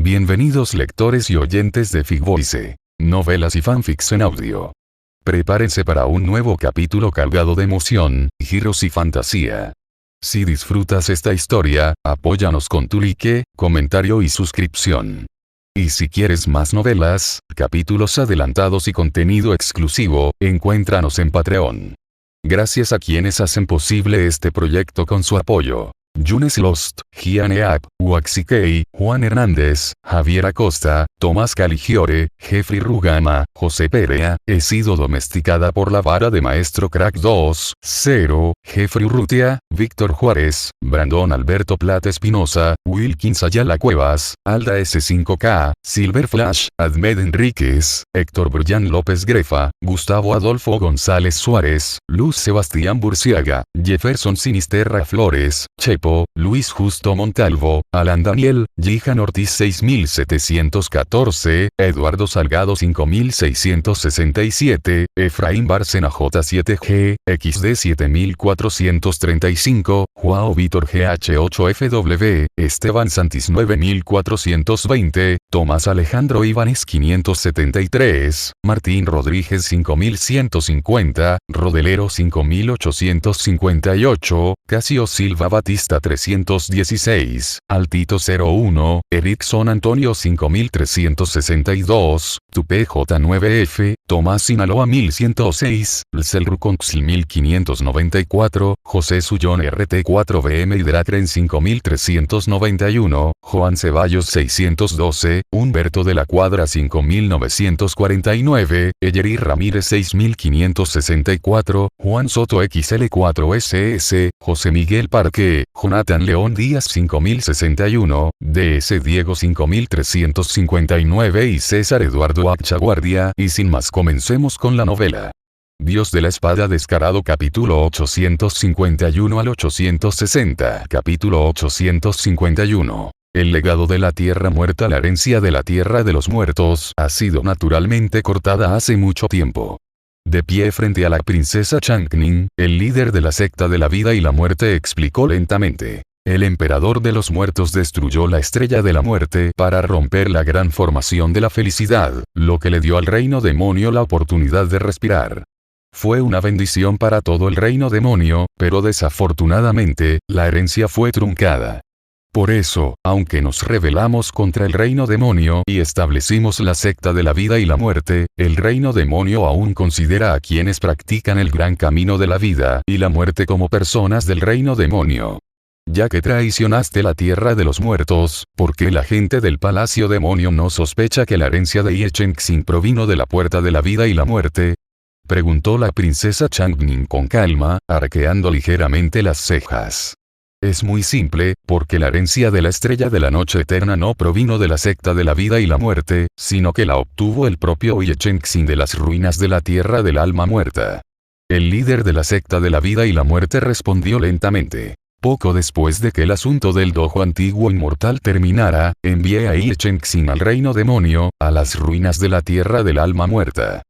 Bienvenidos lectores y oyentes de Figvoice, novelas y fanfics en audio. Prepárense para un nuevo capítulo cargado de emoción, giros y fantasía. Si disfrutas esta historia, apóyanos con tu like, comentario y suscripción. Y si quieres más novelas, capítulos adelantados y contenido exclusivo, encuéntranos en Patreon. Gracias a quienes hacen posible este proyecto con su apoyo. Yunes Lost, Gianeap, Waxikei, Juan Hernández, Javier Acosta, Tomás Caligiore, Jeffrey Rugama, José Perea, he sido domesticada por la vara de Maestro Crack 2, 0, Jeffrey Urrutia, Víctor Juárez, Brandon Alberto Plata Espinosa, Wilkins Ayala Cuevas, Alda S5K, Silver Flash, Ahmed Enríquez, Héctor Brian López Grefa, Gustavo Adolfo González Suárez, Luz Sebastián Burciaga, Jefferson Sinisterra Flores, Chepo, Luis Justo Montalvo, Alan Daniel, Jihan Ortiz 6714, Eduardo Salgado 5667, Efraín Bárcena J7G, XD 7435, Joao Víctor GH8FW, Esteban Santis 9420, Tomás Alejandro Ibanes 573, Martín Rodríguez 5150, Rodelero 5858, Casio Silva Batista 316, Altito 01, Erickson Antonio 5362, Tupe J9F, Tomás Sinaloa 1106, Lcelruconxl 1594, José Sullón RT4BM Hidratren 5391, Juan Ceballos 612, Humberto de la Cuadra 5949, Eyeri Ramírez 6564, Juan Soto XL4SS, José Miguel Parque, Jonathan León Díaz 5061, DS Diego 5359 y César Eduardo Achaguardia, y sin más comencemos con la novela. Dios de la Espada Descarado capítulo 851 al 860 capítulo 851. El legado de la Tierra Muerta. La herencia de la Tierra de los Muertos ha sido naturalmente cortada hace mucho tiempo. De pie frente a la princesa Changning, el líder de la secta de la vida y la muerte explicó lentamente. El emperador de los muertos destruyó la estrella de la muerte para romper la gran formación de la felicidad, lo que le dio al reino demonio la oportunidad de respirar. Fue una bendición para todo el reino demonio, pero desafortunadamente, la herencia fue truncada. Por eso, aunque nos rebelamos contra el reino demonio y establecimos la secta de la vida y la muerte, el reino demonio aún considera a quienes practican el gran camino de la vida y la muerte como personas del reino demonio. Ya que traicionaste la tierra de los muertos, ¿por qué la gente del palacio demonio no sospecha que la herencia de Ye Chengxing provino de la puerta de la vida y la muerte? Preguntó la princesa Changning con calma, arqueando ligeramente las cejas. Es muy simple, porque la herencia de la estrella de la noche eterna no provino de la secta de la vida y la muerte, sino que la obtuvo el propio Ye Chengxing de las ruinas de la tierra del alma muerta. El líder de la secta de la vida y la muerte respondió lentamente. Poco después de que el asunto del dojo antiguo inmortal terminara, envié a Ye Chengxing al reino demonio, a las ruinas de la tierra del alma muerta.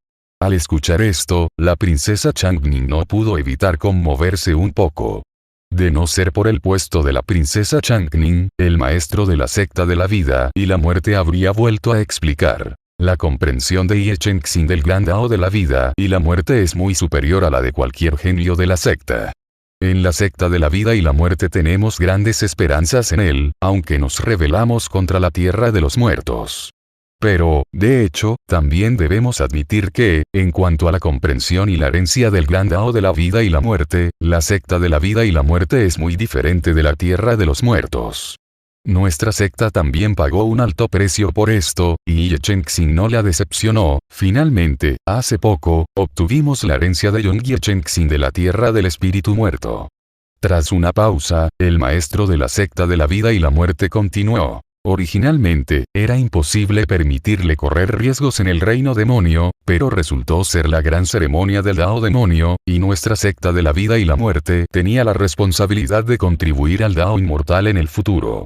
Al escuchar esto, la princesa Changning no pudo evitar conmoverse un poco. De no ser por el puesto de la princesa Changning, el maestro de la secta de la vida y la muerte habría vuelto a explicar. La comprensión de Ye Chengxing del gran Dao de la vida y la muerte es muy superior a la de cualquier genio de la secta. En la secta de la vida y la muerte tenemos grandes esperanzas en él, aunque nos rebelamos contra la tierra de los muertos. Pero, de hecho, también debemos admitir que, en cuanto a la comprensión y la herencia del gran Dao de la vida y la muerte, la secta de la vida y la muerte es muy diferente de la tierra de los muertos. Nuestra secta también pagó un alto precio por esto, y Ye Chengxing no la decepcionó. Finalmente, hace poco, obtuvimos la herencia de Ye Chengxing de la tierra del espíritu muerto. Tras una pausa, el maestro de la secta de la vida y la muerte continuó. Originalmente, era imposible permitirle correr riesgos en el reino demonio, pero resultó ser la gran ceremonia del Dao demonio, y nuestra secta de la vida y la muerte tenía la responsabilidad de contribuir al Dao inmortal en el futuro.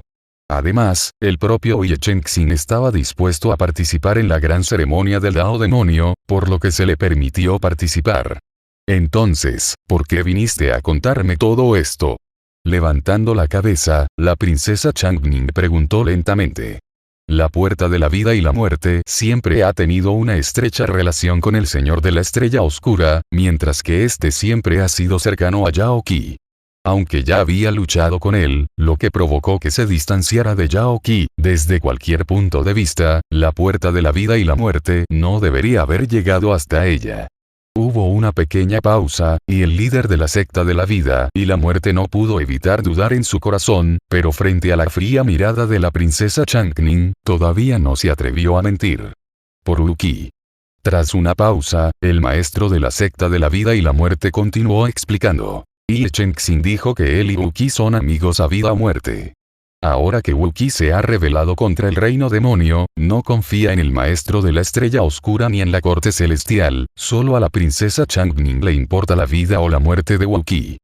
Además, el propio Ye Chengxing estaba dispuesto a participar en la gran ceremonia del Dao demonio, por lo que se le permitió participar. Entonces, ¿por qué viniste a contarme todo esto? Levantando la cabeza, la princesa Changning preguntó lentamente. la puerta de la vida y la muerte siempre ha tenido una estrecha relación con el Señor de la Estrella Oscura, mientras que este siempre ha sido cercano a Yao Qi. Aunque ya había luchado con él, lo que provocó que se distanciara de Yao Qi, desde cualquier punto de vista, la puerta de la vida y la muerte no debería haber llegado hasta ella. Hubo una pequeña pausa, y el líder de la secta de la vida y la muerte no pudo evitar dudar en su corazón, pero frente a la fría mirada de la princesa Changning, todavía no se atrevió a mentir. Por Wu Qi. Tras una pausa, el maestro de la secta de la vida y la muerte continuó explicando. Ye Chengxin dijo que él y Wu Qi son amigos a vida o muerte. Ahora que Wu Qi se ha rebelado contra el reino demonio, no confía en el maestro de la estrella oscura ni en la corte celestial, solo a la princesa Changning le importa la vida o la muerte de Wu Qi.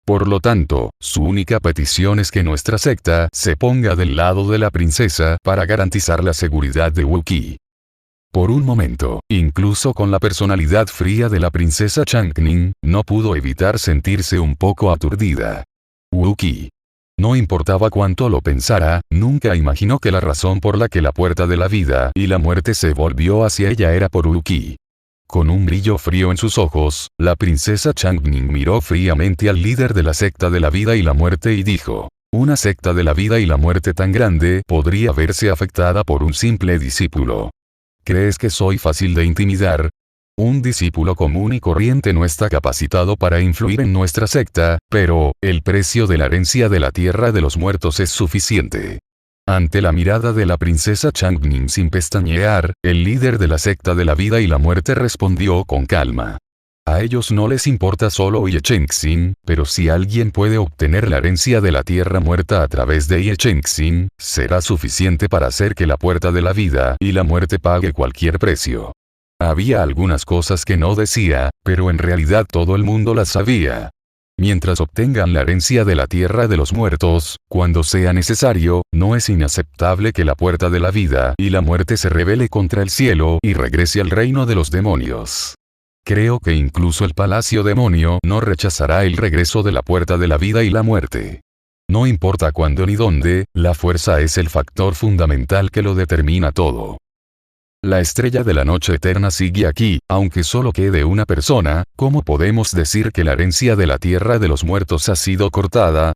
Por lo tanto, su única petición es que nuestra secta se ponga del lado de la princesa para garantizar la seguridad de Wu Qi. Por un momento, incluso con la personalidad fría de la princesa Changning, no pudo evitar sentirse un poco aturdida. Wu Qi. No importaba cuánto lo pensara, nunca imaginó que la razón por la que la puerta de la vida y la muerte se volvió hacia ella era por Wu Qi. Con un brillo frío en sus ojos, la princesa Changning miró fríamente al líder de la secta de la vida y la muerte y dijo, una secta de la vida y la muerte tan grande podría verse afectada por un simple discípulo. ¿Crees que soy fácil de intimidar? Un discípulo común y corriente no está capacitado para influir en nuestra secta, pero, el precio de la herencia de la tierra de los muertos es suficiente. Ante la mirada de la princesa Changning sin pestañear, el líder de la secta de la vida y la muerte respondió con calma. A ellos no les importa solo Ye Chengxin, pero si alguien puede obtener la herencia de la tierra muerta a través de Ye Chengxin, será suficiente para hacer que la puerta de la vida y la muerte pague cualquier precio. Había algunas cosas que no decía, pero en realidad todo el mundo las sabía. Mientras obtengan la herencia de la tierra de los muertos, cuando sea necesario, no es inaceptable que la puerta de la vida y la muerte se rebele contra el cielo y regrese al reino de los demonios. Creo que incluso el palacio demonio no rechazará el regreso de la puerta de la vida y la muerte. No importa cuándo ni dónde, la fuerza es el factor fundamental que lo determina todo. La estrella de la noche eterna sigue aquí, aunque solo quede una persona, ¿cómo podemos decir que la herencia de la tierra de los muertos ha sido cortada?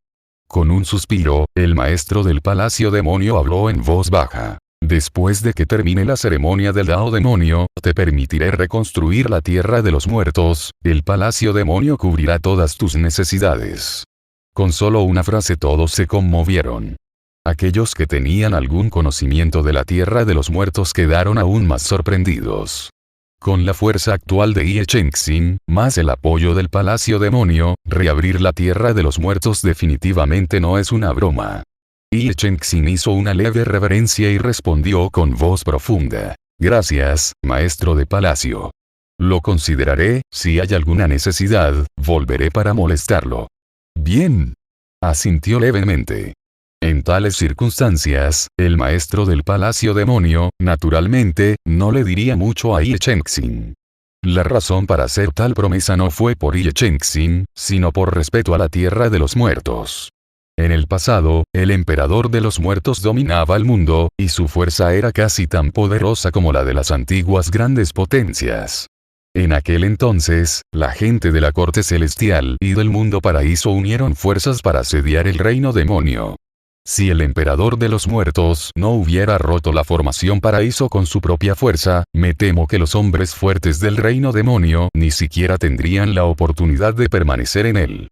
Con un suspiro, el maestro del palacio demonio habló en voz baja. Después de que termine la ceremonia del Dao demonio, te permitiré reconstruir la tierra de los muertos, el palacio demonio cubrirá todas tus necesidades. Con solo una frase todos se conmovieron. Aquellos que tenían algún conocimiento de la tierra de los muertos quedaron aún más sorprendidos. Con la fuerza actual de Ye Chengxin, más el apoyo del palacio demonio, reabrir la tierra de los muertos definitivamente no es una broma. Ye Chengxin hizo una leve reverencia y respondió con voz profunda. Gracias, maestro de palacio. Lo consideraré, si hay alguna necesidad, volveré para molestarlo. Bien. Asintió levemente. En tales circunstancias, el maestro del palacio demonio, naturalmente, no le diría mucho a Ye Chengxin. La razón para hacer tal promesa no fue por Ye Chengxin, sino por respeto a la tierra de los muertos. En el pasado, el emperador de los muertos dominaba el mundo, y su fuerza era casi tan poderosa como la de las antiguas grandes potencias. En aquel entonces, la gente de la corte celestial y del mundo paraíso unieron fuerzas para asediar el reino demonio. Si el emperador de los muertos no hubiera roto la formación paraíso con su propia fuerza, me temo que los hombres fuertes del reino demonio ni siquiera tendrían la oportunidad de permanecer en él.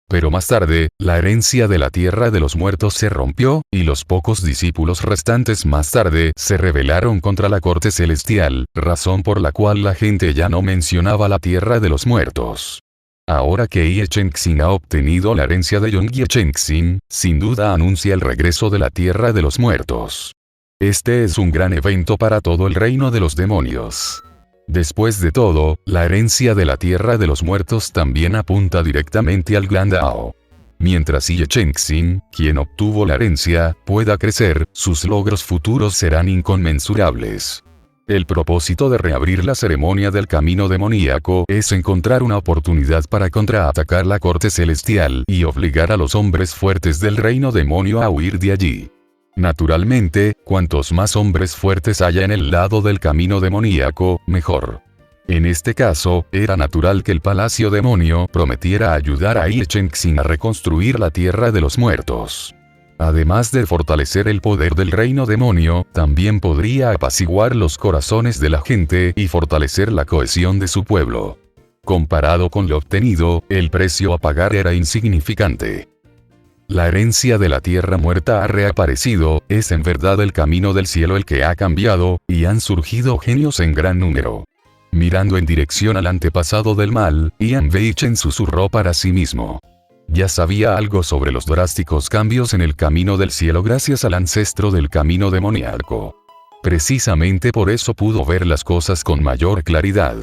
Pero más tarde, la herencia de la tierra de los muertos se rompió, y los pocos discípulos restantes más tarde se rebelaron contra la corte celestial, razón por la cual la gente ya no mencionaba la tierra de los muertos. Ahora que Ye Chengxin ha obtenido la herencia de Ye Chengxin, sin duda anuncia el regreso de la tierra de los muertos. Este es un gran evento para todo el reino de los demonios. Después de todo, la herencia de la tierra de los muertos también apunta directamente al Gran Dao. Mientras Ye Chengxin, quien obtuvo la herencia, pueda crecer, sus logros futuros serán inconmensurables. El propósito de reabrir la ceremonia del camino demoníaco es encontrar una oportunidad para contraatacar la corte celestial y obligar a los hombres fuertes del reino demonio a huir de allí. Naturalmente, cuantos más hombres fuertes haya en el lado del camino demoníaco, mejor. En este caso, era natural que el palacio demonio prometiera ayudar a Ye Chengxin a reconstruir la tierra de los muertos. Además de fortalecer el poder del reino demonio, también podría apaciguar los corazones de la gente y fortalecer la cohesión de su pueblo. Comparado con lo obtenido, el precio a pagar era insignificante. La herencia de la tierra muerta ha reaparecido, es en verdad el camino del cielo el que ha cambiado, y han surgido genios en gran número. Mirando en dirección al antepasado del mal, Yan Weichen susurró para sí mismo. Ya sabía algo sobre los drásticos cambios en el camino del cielo gracias al ancestro del camino demoníaco. Precisamente por eso pudo ver las cosas con mayor claridad.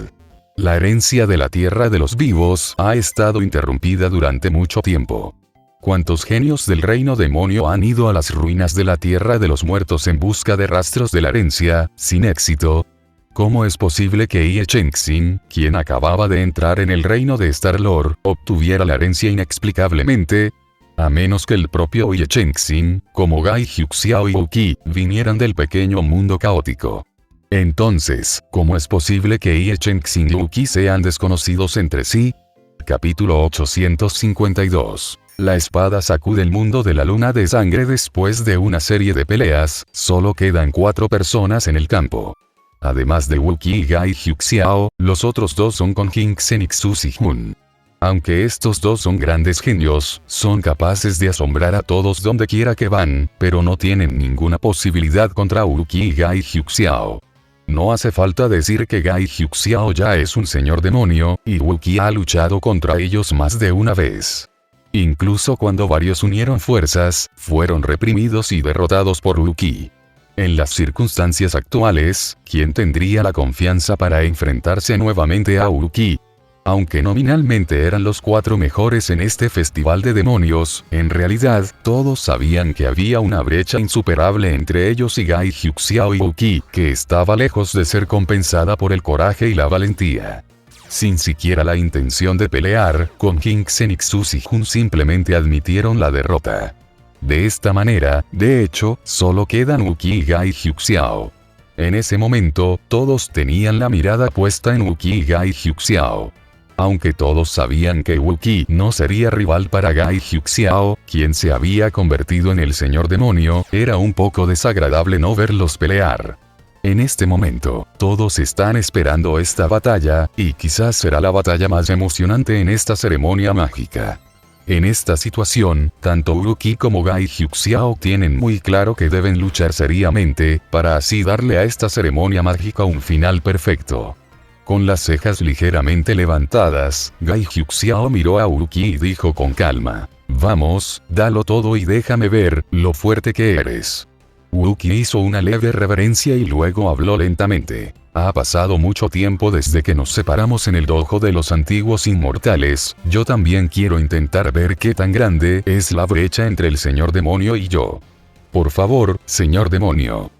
La herencia de la tierra de los vivos ha estado interrumpida durante mucho tiempo. ¿Cuántos genios del reino demonio han ido a las ruinas de la tierra de los muertos en busca de rastros de la herencia, sin éxito? ¿Cómo es posible que Ye Chengxin, quien acababa de entrar en el reino de Star-Lord, obtuviera la herencia inexplicablemente? A menos que el propio Ye Chengxin, como Gai Huxiao y Wu Qi, vinieran del pequeño mundo caótico. Entonces, ¿cómo es posible que Ye Chengxin y Wu Qi sean desconocidos entre sí? Capítulo 852. La espada sacude el mundo de la luna de sangre después de una serie de peleas, solo quedan 4 personas en el campo. Además de Wu Qi y Gai Huxiao, los otros 2 son Kong Qingzhen y Xu Zhihun. Aunque estos 2 son grandes genios, son capaces de asombrar a todos donde quiera que van, pero no tienen ninguna posibilidad contra Wu Qi y Gai Huxiao. No hace falta decir que Gai Huxiao ya es un señor demonio, y Wu Qi ha luchado contra ellos más de una vez. Incluso cuando varios unieron fuerzas, fueron reprimidos y derrotados por Wu Qi. En las circunstancias actuales, ¿quién tendría la confianza para enfrentarse nuevamente a Wu Qi? Aunque nominalmente eran los 4 mejores en este festival de demonios, en realidad, todos sabían que había una brecha insuperable entre ellos y Gai Huxiao y Wu Qi, que estaba lejos de ser compensada por el coraje y la valentía. Sin siquiera la intención de pelear, Kong Qingzhen y Xu Zhihun simplemente admitieron la derrota. De esta manera, de hecho, solo quedan Wu Qi y Gai Huxiao. En ese momento, todos tenían la mirada puesta en Wu Qi y Gai Huxiao. Aunque todos sabían que Wu Qi no sería rival para Gai Huxiao, quien se había convertido en el señor demonio, era un poco desagradable no verlos pelear. En este momento, todos están esperando esta batalla, y quizás será la batalla más emocionante en esta ceremonia mágica. En esta situación, tanto Wu Qi como Gai Huxiao tienen muy claro que deben luchar seriamente, para así darle a esta ceremonia mágica un final perfecto. Con las cejas ligeramente levantadas, Gai Huxiao miró a Wu Qi y dijo con calma: «Vamos, dalo todo y déjame ver lo fuerte que eres». Wu Qi hizo una leve reverencia y luego habló lentamente. Ha pasado mucho tiempo desde que nos separamos en el dojo de los antiguos inmortales, yo también quiero intentar ver qué tan grande es la brecha entre el señor demonio y yo. Por favor, señor demonio.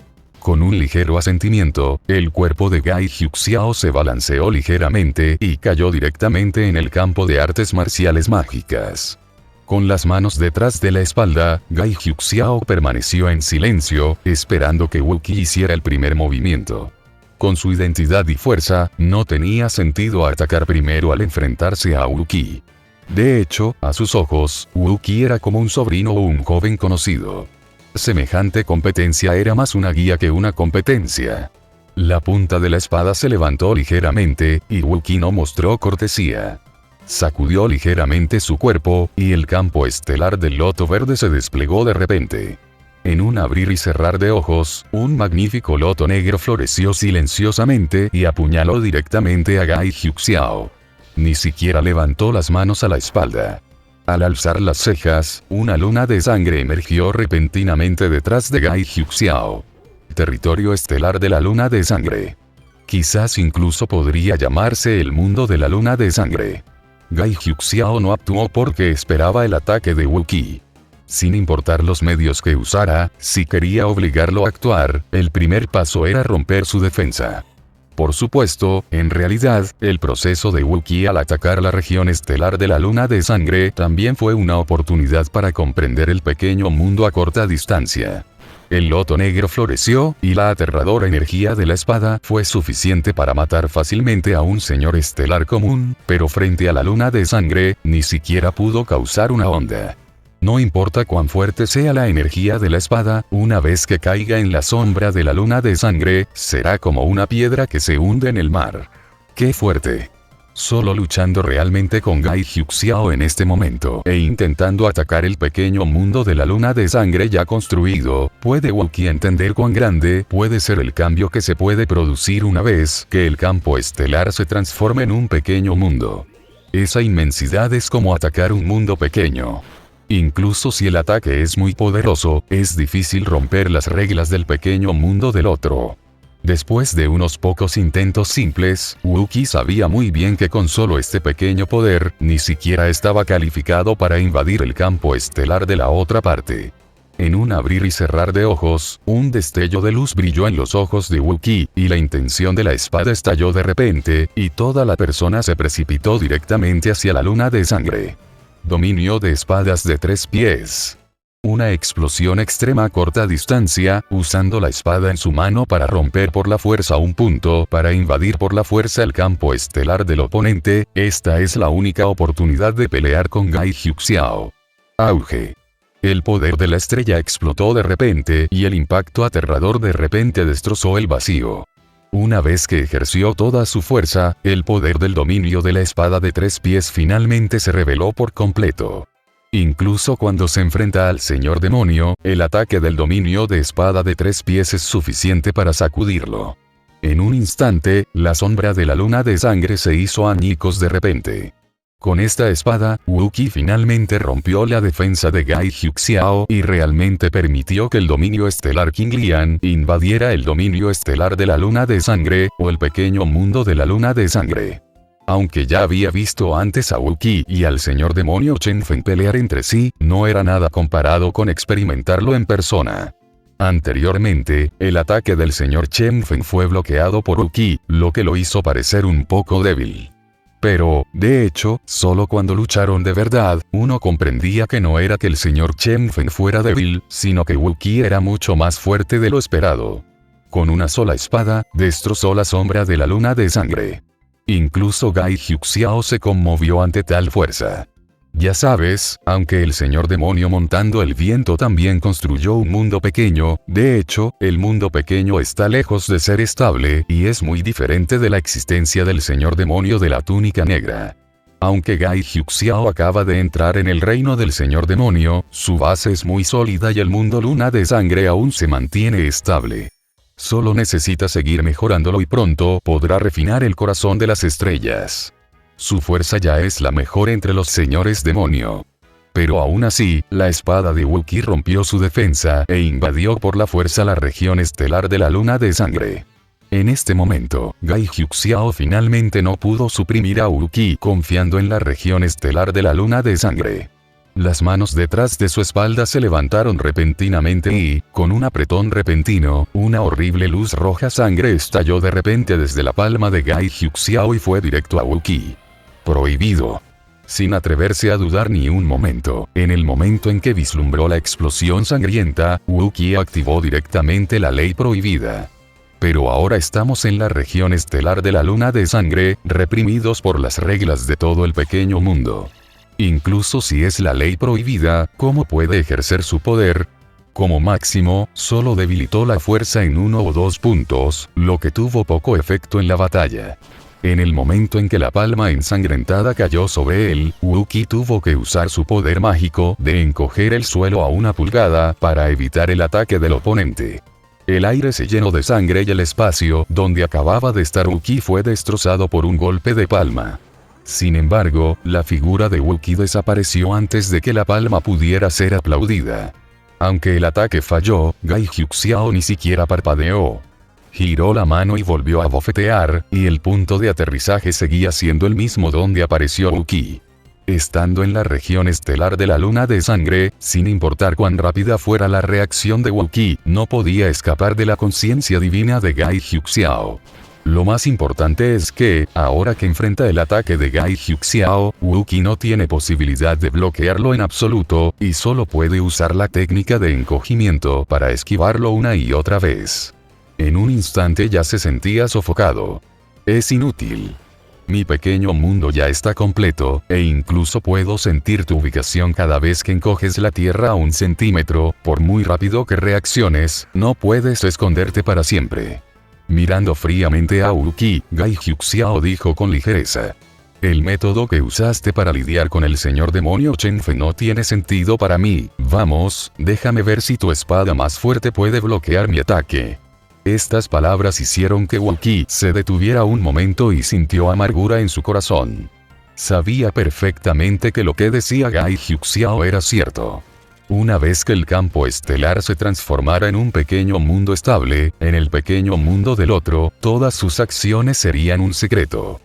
Con un ligero asentimiento, el cuerpo de Gai Huxiao se balanceó ligeramente y cayó directamente en el campo de artes marciales mágicas. Con las manos detrás de la espalda, Gai Huxiao permaneció en silencio, esperando que Wu Qi hiciera el primer movimiento. Con su identidad y fuerza, no tenía sentido atacar primero al enfrentarse a Wu Qi. De hecho, a sus ojos, Wu Qi era como un sobrino o un joven conocido. Semejante competencia era más una guía que una competencia. La punta de la espada se levantó ligeramente, y Wu Qi no mostró cortesía. Sacudió ligeramente su cuerpo, y el campo estelar del loto verde se desplegó de repente. En un abrir y cerrar de ojos, un magnífico loto negro floreció silenciosamente y apuñaló directamente a Gai Huxiao. Ni siquiera levantó las manos a la espalda. Al alzar las cejas, una luna de sangre emergió repentinamente detrás de Gai Huxiao. Territorio estelar de la luna de sangre. Quizás incluso podría llamarse el mundo de la luna de sangre. Gai Huxiao no actuó porque esperaba el ataque de Wu Qi. Sin importar los medios que usara, si quería obligarlo a actuar, el primer paso era romper su defensa. Por supuesto, en realidad, el proceso de Wu Qi al atacar la región estelar de la luna de sangre también fue una oportunidad para comprender el pequeño mundo a corta distancia. El loto negro floreció, y la aterradora energía de la espada fue suficiente para matar fácilmente a un señor estelar común, pero frente a la luna de sangre, ni siquiera pudo causar una onda. No importa cuán fuerte sea la energía de la espada, una vez que caiga en la sombra de la luna de sangre, será como una piedra que se hunde en el mar. ¡Qué fuerte! Solo luchando realmente con Gai Hyuk-Xiao en este momento e intentando atacar el pequeño mundo de la luna de sangre ya construido, puede Wookiee entender cuán grande puede ser el cambio que se puede producir una vez que el campo estelar se transforme en un pequeño mundo. Esa inmensidad es como atacar un mundo pequeño. Incluso si el ataque es muy poderoso, es difícil romper las reglas del pequeño mundo del otro. Después de unos pocos intentos simples, Wookiee sabía muy bien que con solo este pequeño poder, ni siquiera estaba calificado para invadir el campo estelar de la otra parte. En un abrir y cerrar de ojos, un destello de luz brilló en los ojos de Wookiee, y la intención de la espada estalló de repente, y toda la persona se precipitó directamente hacia la luna de sangre. Dominio de espadas de 3 pies. Una explosión extrema a corta distancia, usando la espada en su mano para romper por la fuerza un punto, para invadir por la fuerza el campo estelar del oponente. Esta es la única oportunidad de pelear con Gai Hyuk-Xiao. Auge. El poder de la estrella explotó de repente, y el impacto aterrador de repente destrozó el vacío. Una vez que ejerció toda su fuerza, el poder del dominio de la espada de 3 pies finalmente se reveló por completo. Incluso cuando se enfrenta al señor demonio, el ataque del dominio de espada de 3 pies es suficiente para sacudirlo. En un instante, la sombra de la luna de sangre se hizo añicos de repente. Con esta espada, Wookiee finalmente rompió la defensa de Gai Hyuk-Xiao y realmente permitió que el dominio estelar King Lian invadiera el dominio estelar de la luna de sangre, o el pequeño mundo de la luna de sangre. Aunque ya había visto antes a Wookiee y al señor demonio Chen Feng pelear entre sí, no era nada comparado con experimentarlo en persona. Anteriormente, el ataque del señor Chen Feng fue bloqueado por Wookiee, lo que lo hizo parecer un poco débil. Pero, de hecho, solo cuando lucharon de verdad, uno comprendía que no era que el señor Chen Feng fuera débil, sino que Wookiee era mucho más fuerte de lo esperado. Con una sola espada, destrozó la sombra de la luna de sangre. Incluso Gai Hyuk-Xiao se conmovió ante tal fuerza. Ya sabes, aunque el señor demonio montando el viento también construyó un mundo pequeño, de hecho, el mundo pequeño está lejos de ser estable y es muy diferente de la existencia del señor demonio de la túnica negra. Aunque Gai Hyuk-Xiao acaba de entrar en el reino del señor demonio, su base es muy sólida y el mundo luna de sangre aún se mantiene estable. Solo necesita seguir mejorándolo y pronto podrá refinar el corazón de las estrellas. Su fuerza ya es la mejor entre los señores demonio. Pero aún así, la espada de Wookiee rompió su defensa e invadió por la fuerza la región estelar de la luna de sangre. En este momento, Gai Hyuk-Xiao finalmente no pudo suprimir a Wookiee confiando en la región estelar de la luna de sangre. Las manos detrás de su espalda se levantaron repentinamente y, con un apretón repentino, una horrible luz roja sangre estalló de repente desde la palma de Gai Hyuk-Xiao y fue directo a Wookiee. Prohibido. Sin atreverse a dudar ni un momento, en el momento en que vislumbró la explosión sangrienta, Wookiee activó directamente la ley prohibida. Pero ahora estamos en la región estelar de la luna de sangre, reprimidos por las reglas de todo el pequeño mundo. Incluso si es la ley prohibida, ¿cómo puede ejercer su poder? Como máximo, solo debilitó la fuerza en 1 o 2 puntos, lo que tuvo poco efecto en la batalla. En el momento en que la palma ensangrentada cayó sobre él, Wookiee tuvo que usar su poder mágico de encoger el suelo a 1 pulgada para evitar el ataque del oponente. El aire se llenó de sangre y el espacio donde acababa de estar Wookiee fue destrozado por un golpe de palma. Sin embargo, la figura de Wookiee desapareció antes de que la palma pudiera ser aplaudida. Aunque el ataque falló, Gai Hyuk-Xiao ni siquiera parpadeó. Giró la mano y volvió a bofetear, y el punto de aterrizaje seguía siendo el mismo donde apareció Wookiee. Estando en la región estelar de la luna de sangre, sin importar cuán rápida fuera la reacción de Wookiee, no podía escapar de la conciencia divina de Gai Hyuk-Xiao. Lo más importante es que, ahora que enfrenta el ataque de Gai Hyuk-Xiao, Wookie no tiene posibilidad de bloquearlo en absoluto, y solo puede usar la técnica de encogimiento para esquivarlo una y otra vez. En un instante ya se sentía sofocado. Es inútil. Mi pequeño mundo ya está completo, e incluso puedo sentir tu ubicación cada vez que encoges la tierra a 1 centímetro, por muy rápido que reacciones, no puedes esconderte para siempre. Mirando fríamente a Wookie, Gai Hyuk-Xiao dijo con ligereza. El método que usaste para lidiar con el señor demonio Chen-Fe no tiene sentido para mí. Vamos, déjame ver si tu espada más fuerte puede bloquear mi ataque. Estas palabras hicieron que Wookie se detuviera un momento y sintió amargura en su corazón. Sabía perfectamente que lo que decía Gai Hyuk-Xiao era cierto. Una vez que el campo estelar se transformara en un pequeño mundo estable, en el pequeño mundo del otro, todas sus acciones serían un secreto.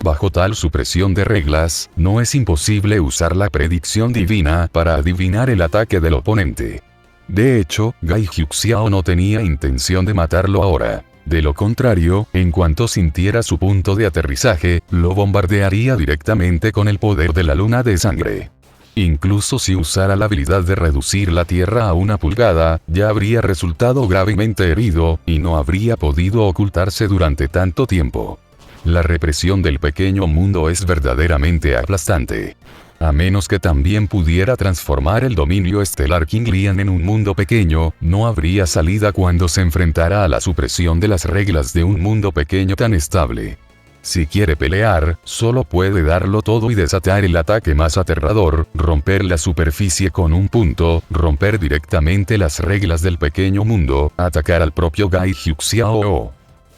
Bajo tal supresión de reglas, no es imposible usar la predicción divina para adivinar el ataque del oponente. De hecho, Gai Hyuk-Xiao no tenía intención de matarlo ahora. De lo contrario, en cuanto sintiera su punto de aterrizaje, lo bombardearía directamente con el poder de la luna de sangre. Incluso si usara la habilidad de reducir la tierra a 1 pulgada, ya habría resultado gravemente herido, y no habría podido ocultarse durante tanto tiempo. La represión del pequeño mundo es verdaderamente aplastante. A menos que también pudiera transformar el dominio estelar King Lian en un mundo pequeño, no habría salida cuando se enfrentara a la supresión de las reglas de un mundo pequeño tan estable. Si quiere pelear, solo puede darlo todo y desatar el ataque más aterrador, romper la superficie con un punto, romper directamente las reglas del pequeño mundo, atacar al propio Gai Hyuk-Xiao o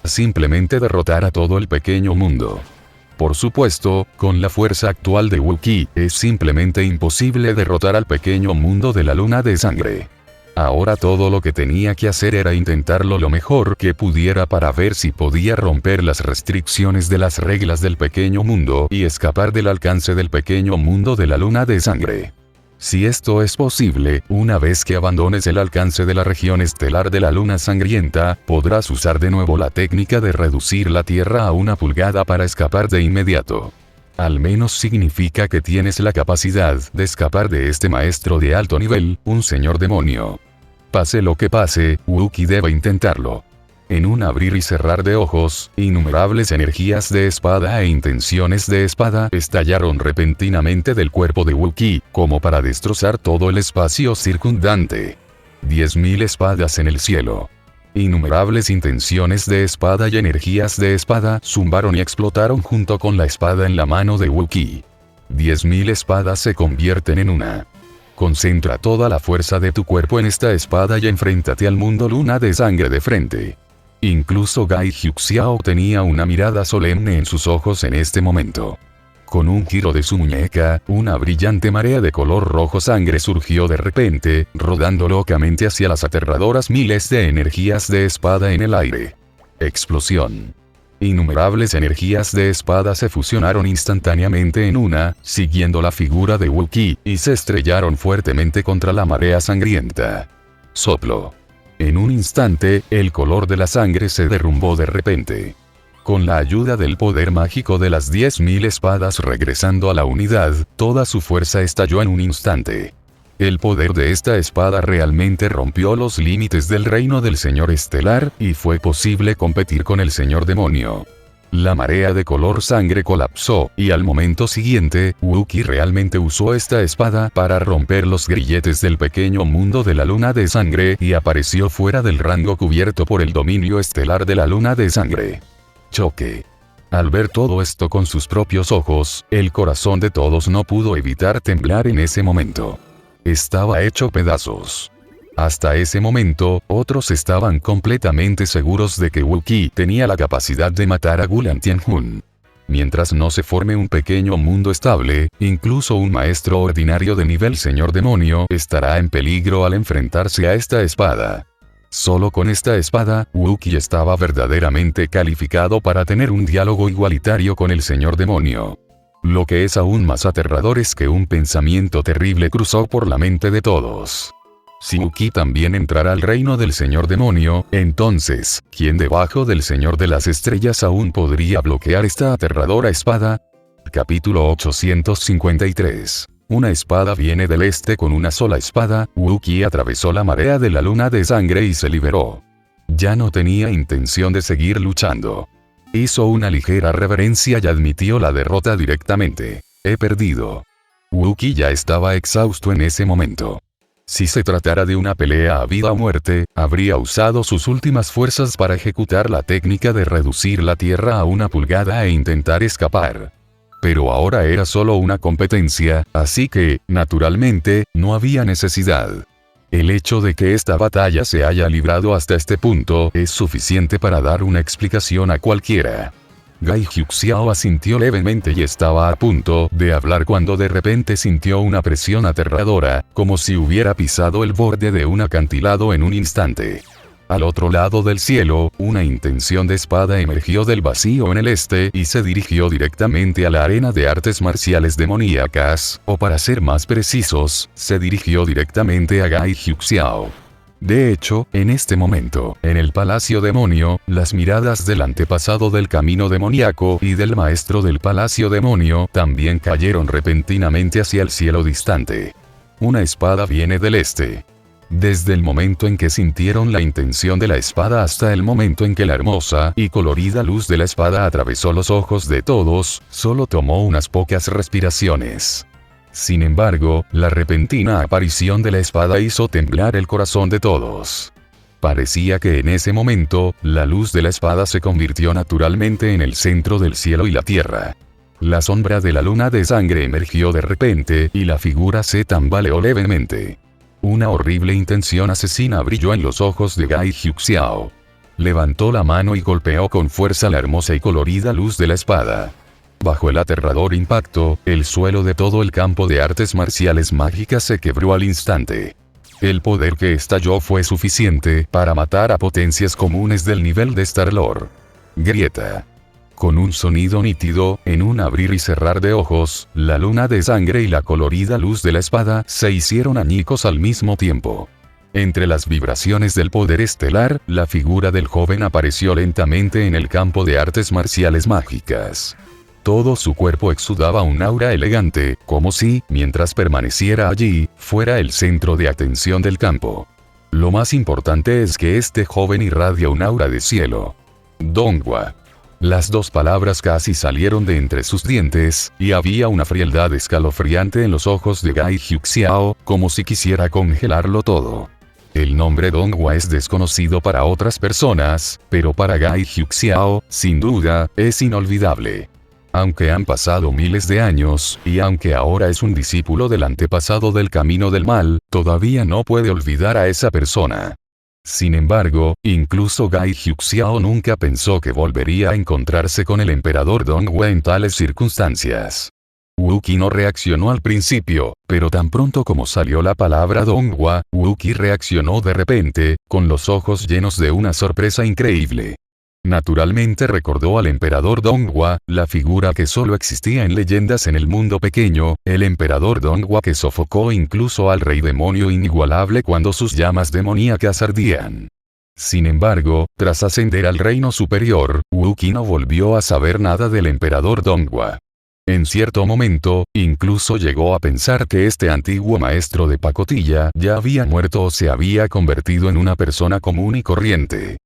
simplemente derrotar a todo el pequeño mundo. Por supuesto, con la fuerza actual de Wookie, es simplemente imposible derrotar al pequeño mundo de la luna de sangre. Ahora todo lo que tenía que hacer era intentarlo lo mejor que pudiera para ver si podía romper las restricciones de las reglas del pequeño mundo y escapar del alcance del pequeño mundo de la luna de sangre. Si esto es posible, una vez que abandones el alcance de la región estelar de la luna sangrienta, podrás usar de nuevo la técnica de reducir la Tierra a 1 pulgada para escapar de inmediato. Al menos significa que tienes la capacidad de escapar de este maestro de alto nivel, un señor demonio. Pase lo que pase, Wookie debe intentarlo. En un abrir y cerrar de ojos, innumerables energías de espada e intenciones de espada estallaron repentinamente del cuerpo de Wookie, como para destrozar todo el espacio circundante. 10.000 espadas en el cielo. Innumerables intenciones de espada y energías de espada zumbaron y explotaron junto con la espada en la mano de Wookie. 10.000 espadas se convierten en una. Concentra toda la fuerza de tu cuerpo en esta espada y enfréntate al mundo luna de sangre de frente. Incluso Gai Hyuk-Xiao tenía una mirada solemne en sus ojos en este momento. Con un giro de su muñeca, una brillante marea de color rojo sangre surgió de repente, rodando locamente hacia las aterradoras miles de energías de espada en el aire. Explosión. Innumerables energías de espada se fusionaron instantáneamente en una, siguiendo la figura de Wookie, y se estrellaron fuertemente contra la marea sangrienta. Soplo. En un instante, el color de la sangre se derrumbó de repente. Con la ayuda del poder mágico de las 10.000 espadas regresando a la unidad, toda su fuerza estalló en un instante. El poder de esta espada realmente rompió los límites del reino del Señor Estelar, y fue posible competir con el Señor Demonio. La marea de color sangre colapsó, y al momento siguiente, Wookie realmente usó esta espada para romper los grilletes del pequeño mundo de la luna de sangre y apareció fuera del rango cubierto por el dominio estelar de la luna de sangre. Choque. Al ver todo esto con sus propios ojos, el corazón de todos no pudo evitar temblar en ese momento. Estaba hecho pedazos. Hasta ese momento, otros estaban completamente seguros de que Wookie tenía la capacidad de matar a Gulan Tianjun. Mientras no se forme un pequeño mundo estable, incluso un maestro ordinario de nivel señor demonio estará en peligro al enfrentarse a esta espada. Solo con esta espada, Wookie estaba verdaderamente calificado para tener un diálogo igualitario con el señor demonio. Lo que es aún más aterrador es que un pensamiento terrible cruzó por la mente de todos. Si Wookiee también entrara al reino del Señor Demonio, entonces, ¿quién debajo del Señor de las Estrellas aún podría bloquear esta aterradora espada? Capítulo 853. Una espada viene del este. Con una sola espada, Wookiee atravesó la marea de la luna de sangre y se liberó. Ya no tenía intención de seguir luchando. Hizo una ligera reverencia y admitió la derrota directamente. He perdido. Wookiee ya estaba exhausto en ese momento. Si se tratara de una pelea a vida o muerte, habría usado sus últimas fuerzas para ejecutar la técnica de reducir la Tierra a una pulgada e intentar escapar. Pero ahora era solo una competencia, así que, naturalmente, no había necesidad. El hecho de que esta batalla se haya librado hasta este punto es suficiente para dar una explicación a cualquiera. Gai Juxiao asintió levemente y estaba a punto de hablar cuando de repente sintió una presión aterradora, como si hubiera pisado el borde de un acantilado en un instante. Al otro lado del cielo, una intención de espada emergió del vacío en el este y se dirigió directamente a la arena de artes marciales demoníacas, o para ser más precisos, se dirigió directamente a Gai Juxiao. De hecho, en este momento, en el Palacio Demonio, las miradas del antepasado del camino demoníaco y del maestro del Palacio Demonio también cayeron repentinamente hacia el cielo distante. Una espada viene del este. Desde el momento en que sintieron la intención de la espada hasta el momento en que la hermosa y colorida luz de la espada atravesó los ojos de todos, solo tomó unas pocas respiraciones. Sin embargo, la repentina aparición de la espada hizo temblar el corazón de todos. Parecía que en ese momento, la luz de la espada se convirtió naturalmente en el centro del cielo y la tierra. La sombra de la luna de sangre emergió de repente y la figura se tambaleó levemente. Una horrible intención asesina brilló en los ojos de Gai Juxiao. Levantó la mano y golpeó con fuerza la hermosa y colorida luz de la espada. Bajo el aterrador impacto, el suelo de todo el campo de artes marciales mágicas se quebró al instante. El poder que estalló fue suficiente para matar a potencias comunes del nivel de Star-Lord. Grieta. Con un sonido nítido, en un abrir y cerrar de ojos, la luna de sangre y la colorida luz de la espada se hicieron añicos al mismo tiempo. Entre las vibraciones del poder estelar, la figura del joven apareció lentamente en el campo de artes marciales mágicas. Todo su cuerpo exudaba un aura elegante, como si, mientras permaneciera allí, fuera el centro de atención del campo. Lo más importante es que este joven irradia un aura de cielo. Donghua. Las dos palabras casi salieron de entre sus dientes, y había una frialdad escalofriante en los ojos de Gai Juxiao, como si quisiera congelarlo todo. El nombre Donghua es desconocido para otras personas, pero para Gai Juxiao, sin duda, es inolvidable. Aunque han pasado miles de años, y aunque ahora es un discípulo del antepasado del camino del mal, todavía no puede olvidar a esa persona. Sin embargo, incluso Gai Juxiao nunca pensó que volvería a encontrarse con el emperador Donghua en tales circunstancias. Wookiee no reaccionó al principio, pero tan pronto como salió la palabra Donghua, Wookiee reaccionó de repente, con los ojos llenos de una sorpresa increíble. Naturalmente recordó al emperador Donghua, la figura que solo existía en leyendas en el mundo pequeño, el emperador Donghua que sofocó incluso al rey demonio inigualable cuando sus llamas demoníacas ardían. Sin embargo, tras ascender al reino superior, Wookiee no volvió a saber nada del emperador Donghua. En cierto momento, incluso llegó a pensar que este antiguo maestro de pacotilla ya había muerto o se había convertido en una persona común y corriente.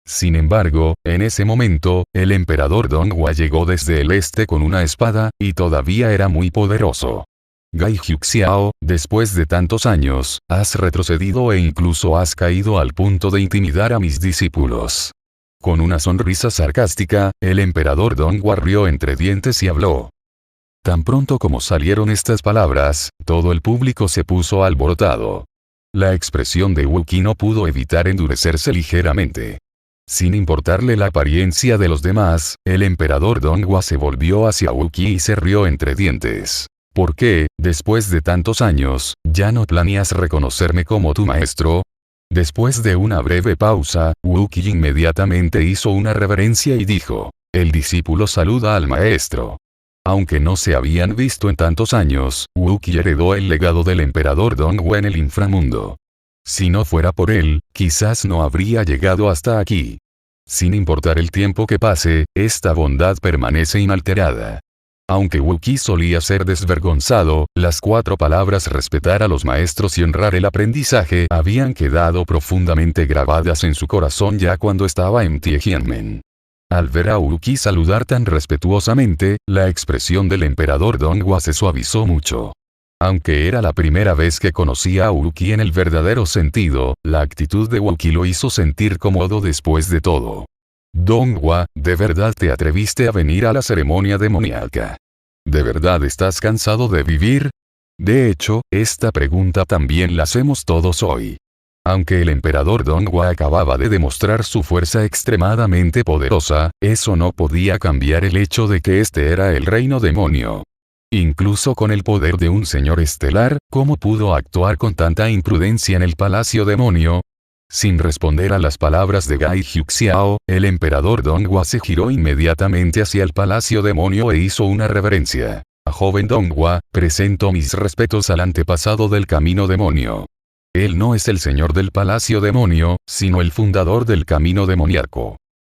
Sin embargo, en ese momento, el emperador Donghua llegó desde el este con una espada, y todavía era muy poderoso. Gai Juxiao, después de tantos años, has retrocedido e incluso has caído al punto de intimidar a mis discípulos. Con una sonrisa sarcástica, el emperador Donghua rió entre dientes y habló. Tan pronto como salieron estas palabras, todo el público se puso alborotado. La expresión de Wookiee no pudo evitar endurecerse ligeramente. Sin importarle la apariencia de los demás, el emperador Donghua se volvió hacia Wookiee y se rió entre dientes. ¿Por qué, después de tantos años, ya no planeas reconocerme como tu maestro? Después de una breve pausa, Wookiee inmediatamente hizo una reverencia y dijo, el discípulo saluda al maestro. Aunque no se habían visto en tantos años, Wookiee heredó el legado del emperador Donghua en el inframundo. Si no fuera por él, quizás no habría llegado hasta aquí. Sin importar el tiempo que pase, esta bondad permanece inalterada. Aunque Wookiee solía ser desvergonzado, las 4 palabras respetar a los maestros y honrar el aprendizaje habían quedado profundamente grabadas en su corazón ya cuando estaba en Tiananmen. Al ver a Wookiee saludar tan respetuosamente, la expresión del emperador Donghua se suavizó mucho. Aunque era la primera vez que conocía a Wookiee en el verdadero sentido, la actitud de Wookiee lo hizo sentir cómodo después de todo. Donghua, ¿de verdad te atreviste a venir a la ceremonia demoníaca? ¿De verdad estás cansado de vivir? De hecho, esta pregunta también la hacemos todos hoy. Aunque el emperador Donghua acababa de demostrar su fuerza extremadamente poderosa, eso no podía cambiar el hecho de que este era el reino demonio. Incluso con el poder de un señor estelar, ¿cómo pudo actuar con tanta imprudencia en el palacio demonio? Sin responder a las palabras de Gai Huxiao, el emperador Donghua se giró inmediatamente hacia el palacio demonio e hizo una reverencia. A joven Donghua, presento mis respetos al antepasado del camino demonio. Él no es el señor del palacio demonio, sino el fundador del camino demoníaco.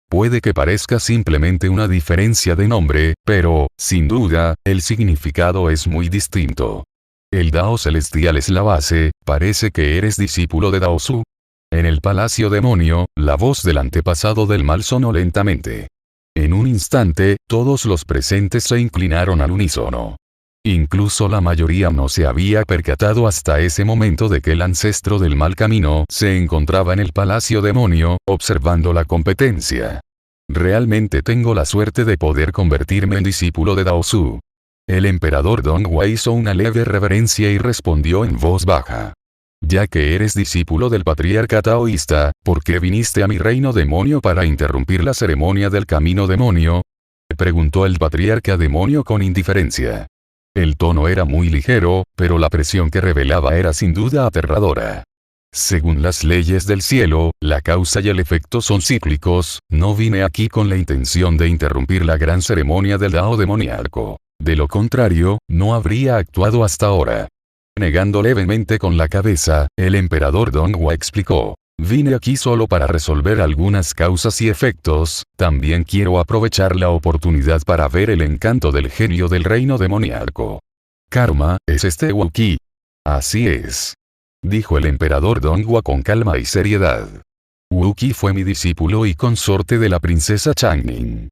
Puede que parezca simplemente una diferencia de nombre, pero, sin duda, el significado es muy distinto. El Dao celestial es la base, parece que eres discípulo de Dao Su. En el palacio demonio, la voz del antepasado del mal sonó lentamente. En un instante, todos los presentes se inclinaron al unísono. Incluso la mayoría no se había percatado hasta ese momento de que el ancestro del mal camino se encontraba en el palacio demonio, observando la competencia. Realmente tengo la suerte de poder convertirme en discípulo de Dao Su. El emperador Donghua hizo una leve reverencia y respondió en voz baja. Ya que eres discípulo del patriarca taoísta, ¿por qué viniste a mi reino demonio para interrumpir la ceremonia del camino demonio? Preguntó el patriarca demonio con indiferencia. El tono era muy ligero, pero la presión que revelaba era sin duda aterradora. Según las leyes del cielo, la causa y el efecto son cíclicos, no vine aquí con la intención de interrumpir la gran ceremonia del Dao demoníaco. De lo contrario, no habría actuado hasta ahora. Negando levemente con la cabeza, el emperador Donghua explicó. Vine aquí solo para resolver algunas causas y efectos, también quiero aprovechar la oportunidad para ver el encanto del genio del reino demoníaco. Karma, ¿es este Wookiee? Así es. Dijo el emperador Donghua con calma y seriedad. Wookiee fue mi discípulo y consorte de la princesa Changning.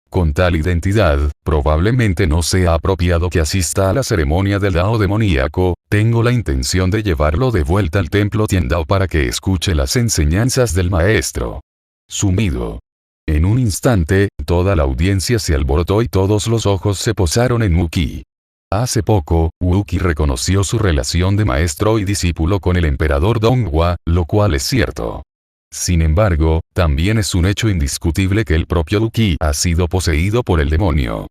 Con tal identidad, probablemente no sea apropiado que asista a la ceremonia del Dao demoníaco, tengo la intención de llevarlo de vuelta al templo Tiandao para que escuche las enseñanzas del maestro. Sumido. En un instante, toda la audiencia se alborotó y todos los ojos se posaron en Wookiee. Hace poco, Wookiee reconoció su relación de maestro y discípulo con el emperador Donghua, lo cual es cierto. Sin embargo, también es un hecho indiscutible que el propio Wookiee ha sido poseído por el demonio.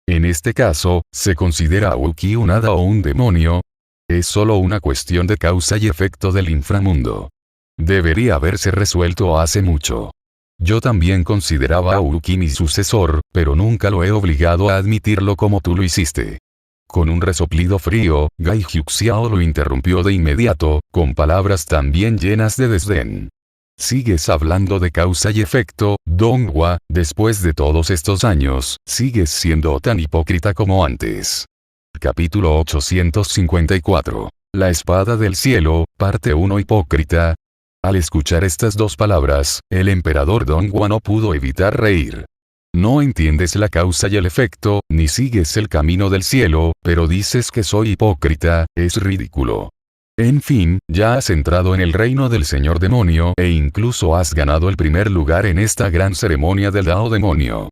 En este caso, ¿se considera a Wookiee un hada o un demonio? Es solo una cuestión de causa y efecto del inframundo. Debería haberse resuelto hace mucho. Yo también consideraba a Wookiee mi sucesor, pero nunca lo he obligado a admitirlo como tú lo hiciste. Con un resoplido frío, Gai Huxiao lo interrumpió de inmediato, con palabras también llenas de desdén. Sigues hablando de causa y efecto, Donghua, después de todos estos años, sigues siendo tan hipócrita como antes. Capítulo 854. La espada del cielo, parte 1. Hipócrita. Al escuchar estas dos palabras, el emperador Donghua no pudo evitar reír. No entiendes la causa y el efecto, ni sigues el camino del cielo, pero dices que soy hipócrita, es ridículo. En fin, ya has entrado en el reino del señor demonio e incluso has ganado el primer lugar en esta gran ceremonia del Dao demonio.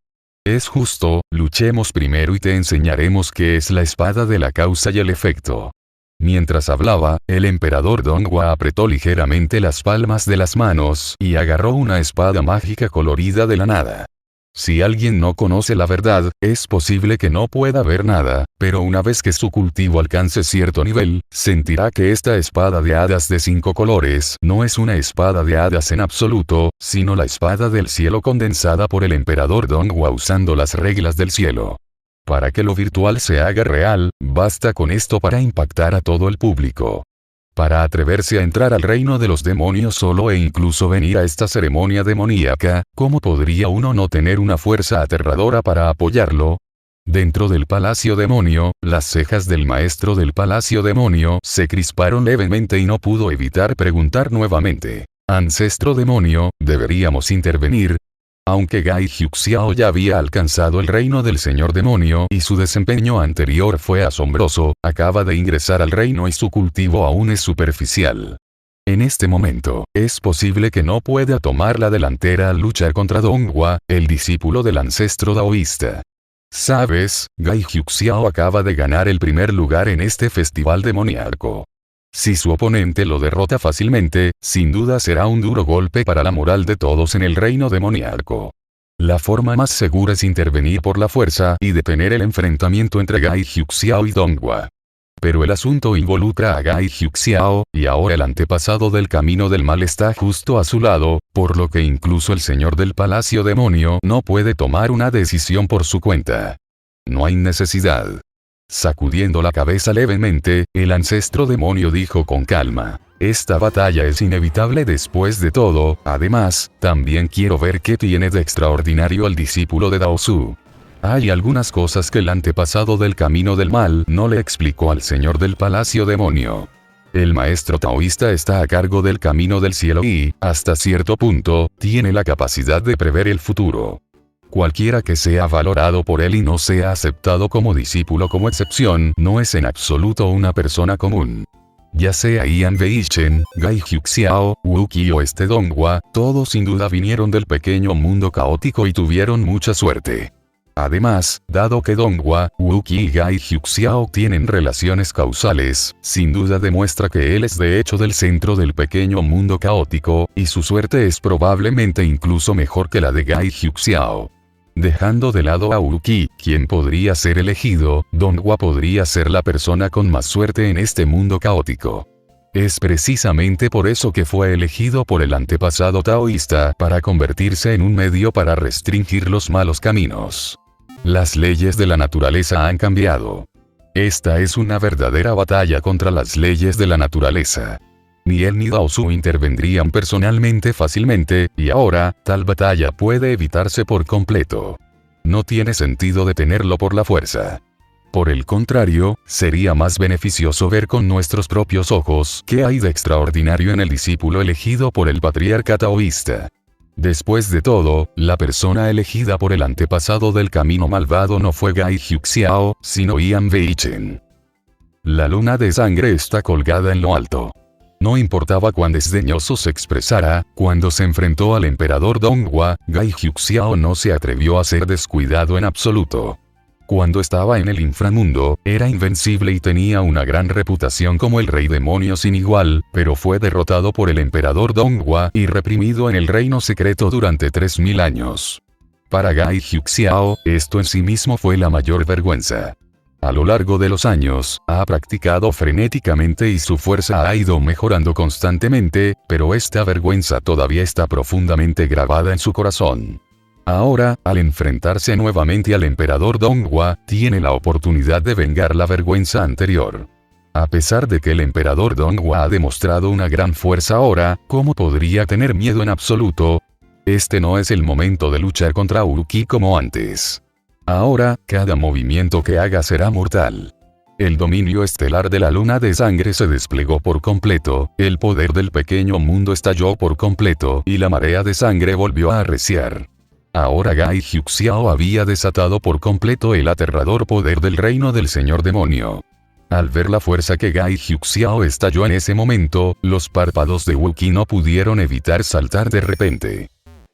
Es justo, luchemos primero y te enseñaremos qué es la espada de la causa y el efecto. Mientras hablaba, el emperador Donghua apretó ligeramente las palmas de las manos y agarró una espada mágica colorida de la nada. Si alguien no conoce la verdad, es posible que no pueda ver nada, pero una vez que su cultivo alcance cierto nivel, sentirá que esta espada de hadas de 5 colores no es una espada de hadas en absoluto, sino la espada del cielo condensada por el emperador Donghua usando las reglas del cielo. Para que lo virtual se haga real, basta con esto para impactar a todo el público. Para atreverse a entrar al reino de los demonios solo e incluso venir a esta ceremonia demoníaca, ¿cómo podría uno no tener una fuerza aterradora para apoyarlo? Dentro del palacio demonio, las cejas del maestro del palacio demonio se crisparon levemente y no pudo evitar preguntar nuevamente. Ancestro demonio, ¿deberíamos intervenir? Aunque Gai Juxiao ya había alcanzado el reino del señor demonio y su desempeño anterior fue asombroso, acaba de ingresar al reino y su cultivo aún es superficial. En este momento, es posible que no pueda tomar la delantera al luchar contra Donghua, el discípulo del ancestro taoísta. ¿Sabes? Gai Juxiao acaba de ganar el primer lugar en este festival demoníaco. Si su oponente lo derrota fácilmente, sin duda será un duro golpe para la moral de todos en el reino demoníaco. La forma más segura es intervenir por la fuerza y detener el enfrentamiento entre Gai Juxiao y Donghua. Pero el asunto involucra a Gai Juxiao, y ahora el antepasado del camino del mal está justo a su lado, por lo que incluso el señor del palacio demonio no puede tomar una decisión por su cuenta. No hay necesidad. Sacudiendo la cabeza levemente, el ancestro demonio dijo con calma: esta batalla es inevitable después de todo, además, también quiero ver qué tiene de extraordinario el discípulo de Dao Su. Hay algunas cosas que el antepasado del camino del mal no le explicó al señor del palacio demonio. El maestro taoísta está a cargo del camino del cielo y, hasta cierto punto, tiene la capacidad de prever el futuro. Cualquiera que sea valorado por él y no sea aceptado como discípulo como excepción, no es en absoluto una persona común. Ya sea Yan Weichen, Gai Juxiao, Wu Qi o este Donghua, todos sin duda vinieron del pequeño mundo caótico y tuvieron mucha suerte. Además, dado que Donghua, Wu Qi y Gai Juxiao tienen relaciones causales, sin duda demuestra que él es de hecho del centro del pequeño mundo caótico, y su suerte es probablemente incluso mejor que la de Gai Juxiao. Dejando de lado a Wu Qi, quien podría ser elegido, Donghua podría ser la persona con más suerte en este mundo caótico. Es precisamente por eso que fue elegido por el antepasado taoísta para convertirse en un medio para restringir los malos caminos. Las leyes de la naturaleza han cambiado. Esta es una verdadera batalla contra las leyes de la naturaleza. Ni él ni Dao Su intervendrían personalmente fácilmente, y ahora, tal batalla puede evitarse por completo. No tiene sentido detenerlo por la fuerza. Por el contrario, sería más beneficioso ver con nuestros propios ojos qué hay de extraordinario en el discípulo elegido por el patriarca taoísta. Después de todo, la persona elegida por el antepasado del camino malvado no fue Gai Juxiao, sino Yan Weichen. La luna de sangre está colgada en lo alto. No importaba cuán desdeñoso se expresara, cuando se enfrentó al emperador Donghua, Gai Juxiao no se atrevió a ser descuidado en absoluto. Cuando estaba en el inframundo, era invencible y tenía una gran reputación como el rey demonio sin igual, pero fue derrotado por el emperador Donghua y reprimido en el reino secreto durante 3000 años. Para Gai Juxiao, esto en sí mismo fue la mayor vergüenza. A lo largo de los años, ha practicado frenéticamente y su fuerza ha ido mejorando constantemente, pero esta vergüenza todavía está profundamente grabada en su corazón. Ahora, al enfrentarse nuevamente al emperador Donghua, tiene la oportunidad de vengar la vergüenza anterior. A pesar de que el emperador Donghua ha demostrado una gran fuerza ahora, ¿cómo podría tener miedo en absoluto? Este no es el momento de luchar contra Wu Qi como antes. Ahora, cada movimiento que haga será mortal. El dominio estelar de la luna de sangre se desplegó por completo, el poder del pequeño mundo estalló por completo y la marea de sangre volvió a arreciar. Ahora Gai Juxiao había desatado por completo el aterrador poder del reino del señor demonio. Al ver la fuerza que Gai Juxiao estalló en ese momento, los párpados de Wu Qi no pudieron evitar saltar de repente.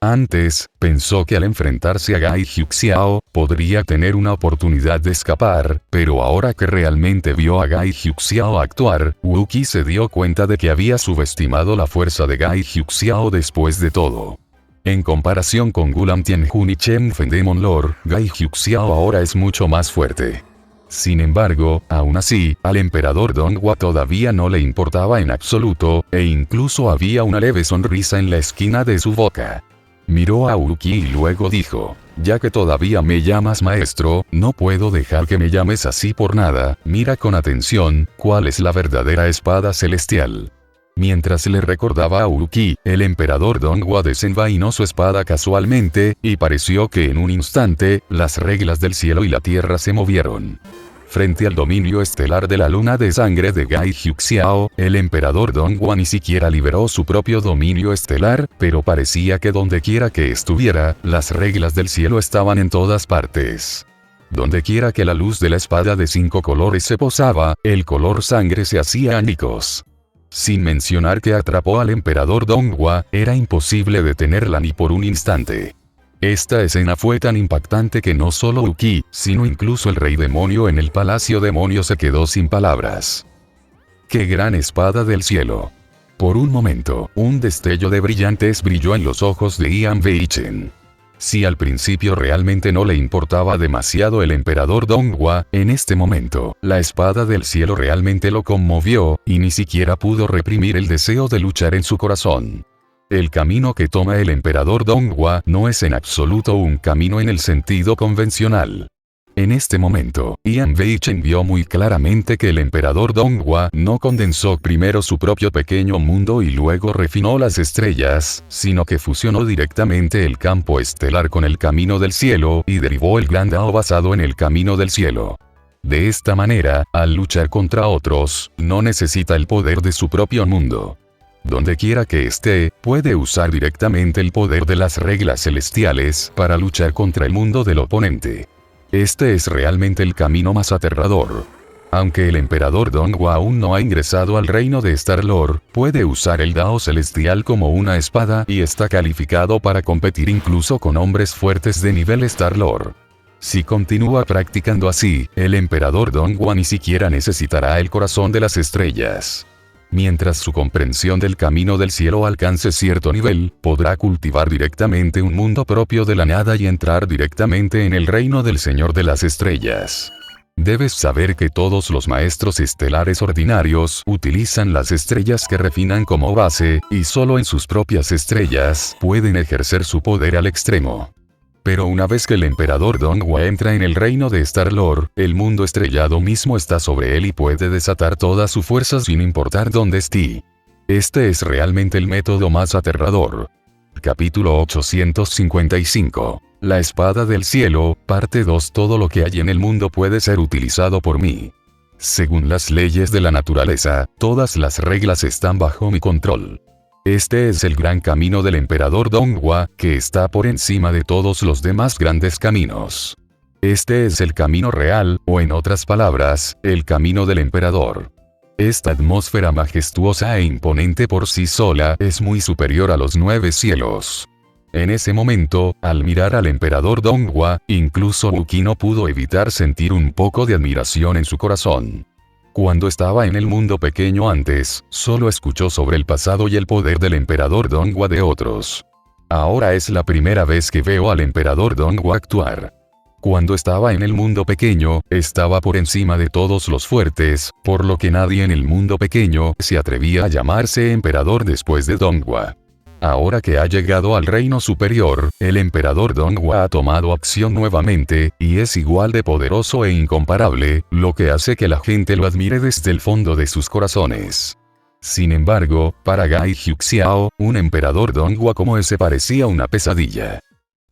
Antes, pensó que al enfrentarse a Gai Juxiao, podría tener una oportunidad de escapar, pero ahora que realmente vio a Gai Juxiao actuar, Wu Qi se dio cuenta de que había subestimado la fuerza de Gai Juxiao después de todo. En comparación con Gulam Tianjun y Chen Fen Demon Lord, Gai Juxiao ahora es mucho más fuerte. Sin embargo, aún así, al emperador Donghua todavía no le importaba en absoluto, e incluso había una leve sonrisa en la esquina de su boca. Miró a Uruki y luego dijo: ya que todavía me llamas maestro, no puedo dejar que me llames así por nada, mira con atención, cuál es la verdadera espada celestial. Mientras le recordaba a Uruki, el emperador Donghua desenvainó su espada casualmente, y pareció que en un instante, las reglas del cielo y la tierra se movieron. Frente al dominio estelar de la luna de sangre de Gai Juxiao, el emperador Donghua ni siquiera liberó su propio dominio estelar, pero parecía que dondequiera que estuviera, las reglas del cielo estaban en todas partes. Dondequiera que la luz de la espada de 5 colores se posaba, el color sangre se hacía añicos. Sin mencionar que atrapó al emperador Donghua, era imposible detenerla ni por un instante. Esta escena fue tan impactante que no solo Uki, sino incluso el rey demonio en el palacio demonio se quedó sin palabras. ¡Qué gran espada del cielo! Por un momento, un destello de brillantes brilló en los ojos de Ian Weichen. Si al principio realmente no le importaba demasiado el emperador Donghua, en este momento, la espada del cielo realmente lo conmovió, y ni siquiera pudo reprimir el deseo de luchar en su corazón. El camino que toma el emperador Donghua no es en absoluto un camino en el sentido convencional. En este momento, Ian Weichen vio muy claramente que el emperador Donghua no condensó primero su propio pequeño mundo y luego refinó las estrellas, sino que fusionó directamente el campo estelar con el camino del cielo y derivó el gran Dao basado en el camino del cielo. De esta manera, al luchar contra otros, no necesita el poder de su propio mundo. Dondequiera que esté, puede usar directamente el poder de las reglas celestiales para luchar contra el mundo del oponente. Este es realmente el camino más aterrador. Aunque el emperador Donghua aún no ha ingresado al reino de Star-Lord, puede usar el Dao celestial como una espada y está calificado para competir incluso con hombres fuertes de nivel Star-Lord. Si continúa practicando así, el emperador Donghua ni siquiera necesitará el corazón de las estrellas. Mientras su comprensión del camino del cielo alcance cierto nivel, podrá cultivar directamente un mundo propio de la nada y entrar directamente en el reino del Señor de las Estrellas. Debes saber que todos los maestros estelares ordinarios utilizan las estrellas que refinan como base, y solo en sus propias estrellas pueden ejercer su poder al extremo. Pero una vez que el emperador Donghua entra en el reino de Star-Lord, el mundo estrellado mismo está sobre él y puede desatar toda su fuerza sin importar dónde esté. Este es realmente el método más aterrador. Capítulo 855. La espada del cielo, parte 2. Todo lo que hay en el mundo puede ser utilizado por mí. Según las leyes de la naturaleza, todas las reglas están bajo mi control. Este es el gran camino del emperador Donghua, que está por encima de todos los demás grandes caminos. Este es el camino real, o en otras palabras, el camino del emperador. Esta atmósfera majestuosa e imponente por sí sola es muy superior a los 9 cielos. En ese momento, al mirar al emperador Donghua, incluso Uki no pudo evitar sentir un poco de admiración en su corazón. Cuando estaba en el mundo pequeño antes, solo escuchó sobre el pasado y el poder del emperador Donghua de otros. Ahora es la primera vez que veo al emperador Donghua actuar. Cuando estaba en el mundo pequeño, estaba por encima de todos los fuertes, por lo que nadie en el mundo pequeño se atrevía a llamarse emperador después de Donghua. Ahora que ha llegado al reino superior, el emperador Donghua ha tomado acción nuevamente, y es igual de poderoso e incomparable, lo que hace que la gente lo admire desde el fondo de sus corazones. Sin embargo, para Gai Juxiao, un emperador Donghua como ese parecía una pesadilla.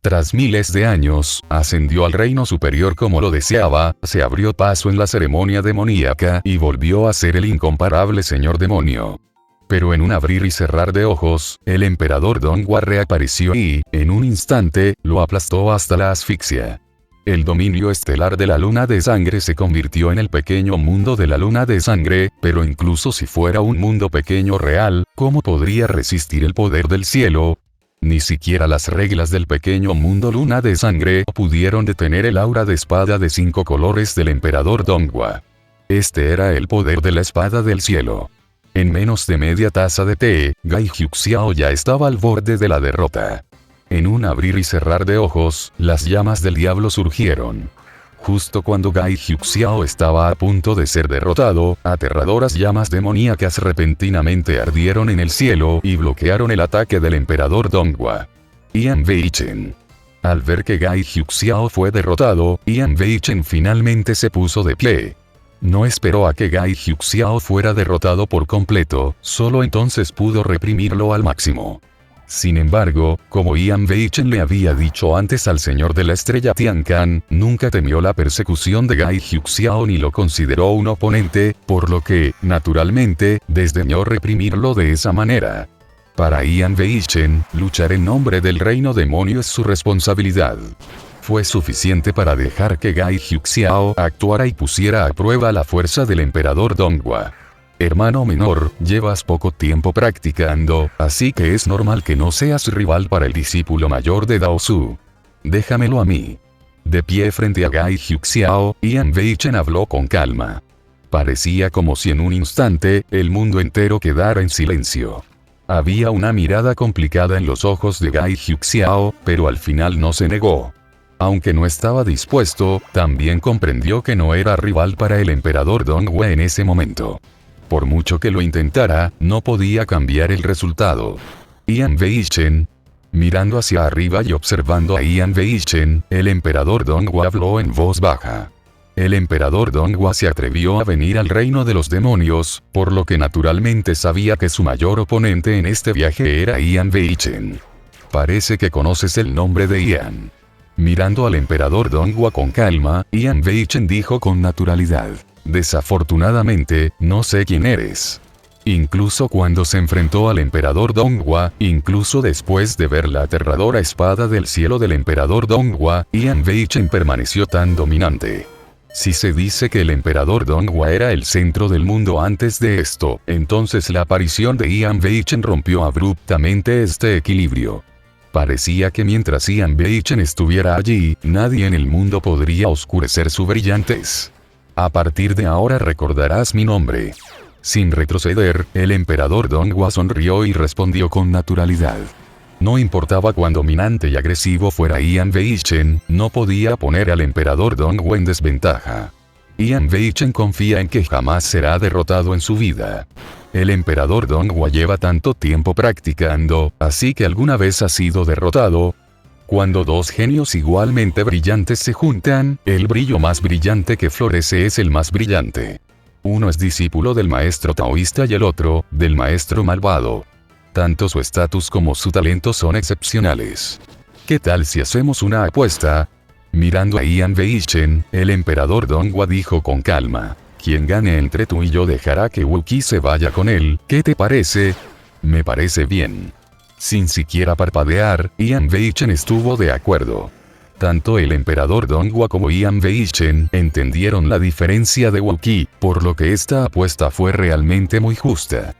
Tras miles de años, ascendió al reino superior como lo deseaba, se abrió paso en la ceremonia demoníaca y volvió a ser el incomparable señor demonio. Pero en un abrir y cerrar de ojos, el emperador Donghua reapareció y, en un instante, lo aplastó hasta la asfixia. El dominio estelar de la luna de sangre se convirtió en el pequeño mundo de la luna de sangre, pero incluso si fuera un mundo pequeño real, ¿cómo podría resistir el poder del cielo? Ni siquiera las reglas del pequeño mundo luna de sangre pudieron detener el aura de espada de 5 colores del emperador Donghua. Este era el poder de la espada del cielo. En menos de media taza de té, Gai Juxiao ya estaba al borde de la derrota. En un abrir y cerrar de ojos, las llamas del diablo surgieron. Justo cuando Gai Juxiao estaba a punto de ser derrotado, aterradoras llamas demoníacas repentinamente ardieron en el cielo y bloquearon el ataque del emperador Donghua. Yan Weichen. Al ver que Gai Huxiao fue derrotado, Yan Weichen finalmente se puso de pie. No esperó a que Gai Huxiao fuera derrotado por completo, solo entonces pudo reprimirlo al máximo. Sin embargo, como Yan Weichen le había dicho antes al señor de la estrella Tian Can, nunca temió la persecución de Gai Huxiao ni lo consideró un oponente, por lo que, naturalmente, desdeñó reprimirlo de esa manera. Para Yan Weichen, luchar en nombre del reino demonio es su responsabilidad. Fue suficiente para dejar que Gai Huxiao actuara y pusiera a prueba la fuerza del emperador Donghua. Hermano menor, llevas poco tiempo practicando, así que es normal que no seas rival para el discípulo mayor de Dao Su. Déjamelo a mí. De pie frente a Gai Huxiao, Yan Weichen habló con calma. Parecía como si en un instante, el mundo entero quedara en silencio. Había una mirada complicada en los ojos de Gai Huxiao, pero al final no se negó. Aunque no estaba dispuesto, también comprendió que no era rival para el emperador Donghua en ese momento. Por mucho que lo intentara, no podía cambiar el resultado. Yan Weichen. Mirando hacia arriba y observando a Yan Weichen, el emperador Donghua habló en voz baja. El emperador Donghua se atrevió a venir al reino de los demonios, por lo que naturalmente sabía que su mayor oponente en este viaje era Yan Weichen. Parece que conoces el nombre de Yan. Mirando al emperador Donghua con calma, Yan Weichen dijo con naturalidad. Desafortunadamente, no sé quién eres. Incluso cuando se enfrentó al emperador Donghua, incluso después de ver la aterradora espada del cielo del emperador Donghua, Yan Weichen permaneció tan dominante. Si se dice que el emperador Donghua era el centro del mundo antes de esto, entonces la aparición de Yan Weichen rompió abruptamente este equilibrio. Parecía que mientras Yan Weichen estuviera allí, nadie en el mundo podría oscurecer su brillantez. A partir de ahora recordarás mi nombre. Sin retroceder, el emperador Donghua sonrió y respondió con naturalidad. No importaba cuán dominante y agresivo fuera Yan Weichen, no podía poner al emperador Donghua en desventaja. Yan Weichen confía en que jamás será derrotado en su vida. El emperador Donghua lleva tanto tiempo practicando, así que alguna vez ha sido derrotado. Cuando dos genios igualmente brillantes se juntan, el brillo más brillante que florece es el más brillante. Uno es discípulo del maestro taoísta y el otro, del maestro malvado. Tanto su estatus como su talento son excepcionales. ¿Qué tal si hacemos una apuesta? Mirando a Yan Weichen, el emperador Donghua dijo con calma. Quien gane entre tú y yo dejará que Wu Qi se vaya con él, ¿qué te parece? Me parece bien. Sin siquiera parpadear, Yan Weichen estuvo de acuerdo. Tanto el emperador Donghua como Yan Weichen entendieron la diferencia de Wu Qi, por lo que esta apuesta fue realmente muy justa.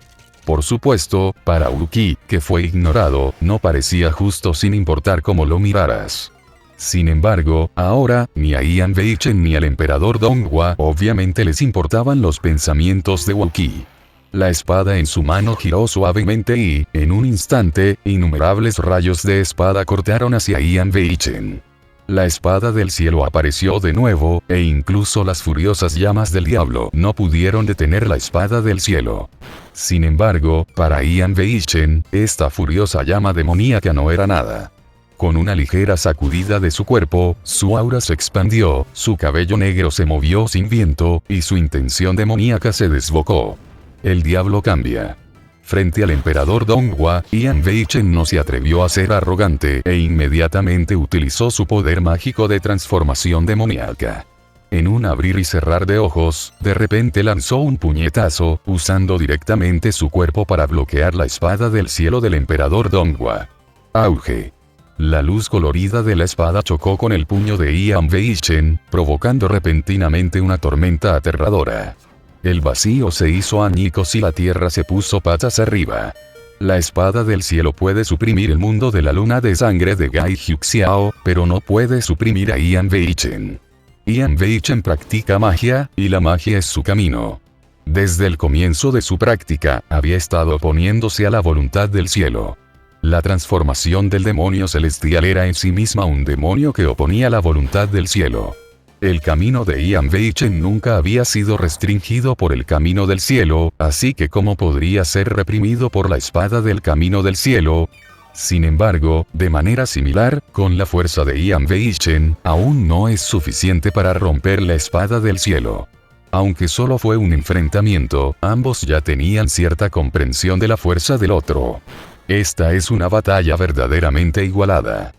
Por supuesto, para Wu Qi, que fue ignorado, no parecía justo sin importar cómo lo miraras. Sin embargo, ahora, ni a Yan Weichen ni al emperador Donghua obviamente les importaban los pensamientos de Wu Qi. La espada en su mano giró suavemente y, en un instante, innumerables rayos de espada cortaron hacia Yan Weichen. La espada del cielo apareció de nuevo, e incluso las furiosas llamas del diablo no pudieron detener la espada del cielo. Sin embargo, para Yan Weichen, esta furiosa llama demoníaca no era nada. Con una ligera sacudida de su cuerpo, su aura se expandió, su cabello negro se movió sin viento, y su intención demoníaca se desbocó. El diablo cambia. Frente al emperador Donghua, Yan Weichen no se atrevió a ser arrogante e inmediatamente utilizó su poder mágico de transformación demoníaca. En un abrir y cerrar de ojos, de repente lanzó un puñetazo, usando directamente su cuerpo para bloquear la espada del cielo del emperador Donghua. Auge. La luz colorida de la espada chocó con el puño de Yan Weichen, provocando repentinamente una tormenta aterradora. El vacío se hizo añicos y la tierra se puso patas arriba. La espada del cielo puede suprimir el mundo de la luna de sangre de Gai Huxiao, pero no puede suprimir a Yan Weichen. Yan Weichen practica magia, y la magia es su camino. Desde el comienzo de su práctica, había estado oponiéndose a la voluntad del cielo. La transformación del demonio celestial era en sí misma un demonio que oponía la voluntad del cielo. El camino de Yan Weichen nunca había sido restringido por el camino del cielo, así que ¿cómo podría ser reprimido por la espada del camino del cielo? Sin embargo, de manera similar, con la fuerza de Ian Weichen, aún no es suficiente para romper la espada del cielo. Aunque solo fue un enfrentamiento, ambos ya tenían cierta comprensión de la fuerza del otro. Esta es una batalla verdaderamente igualada.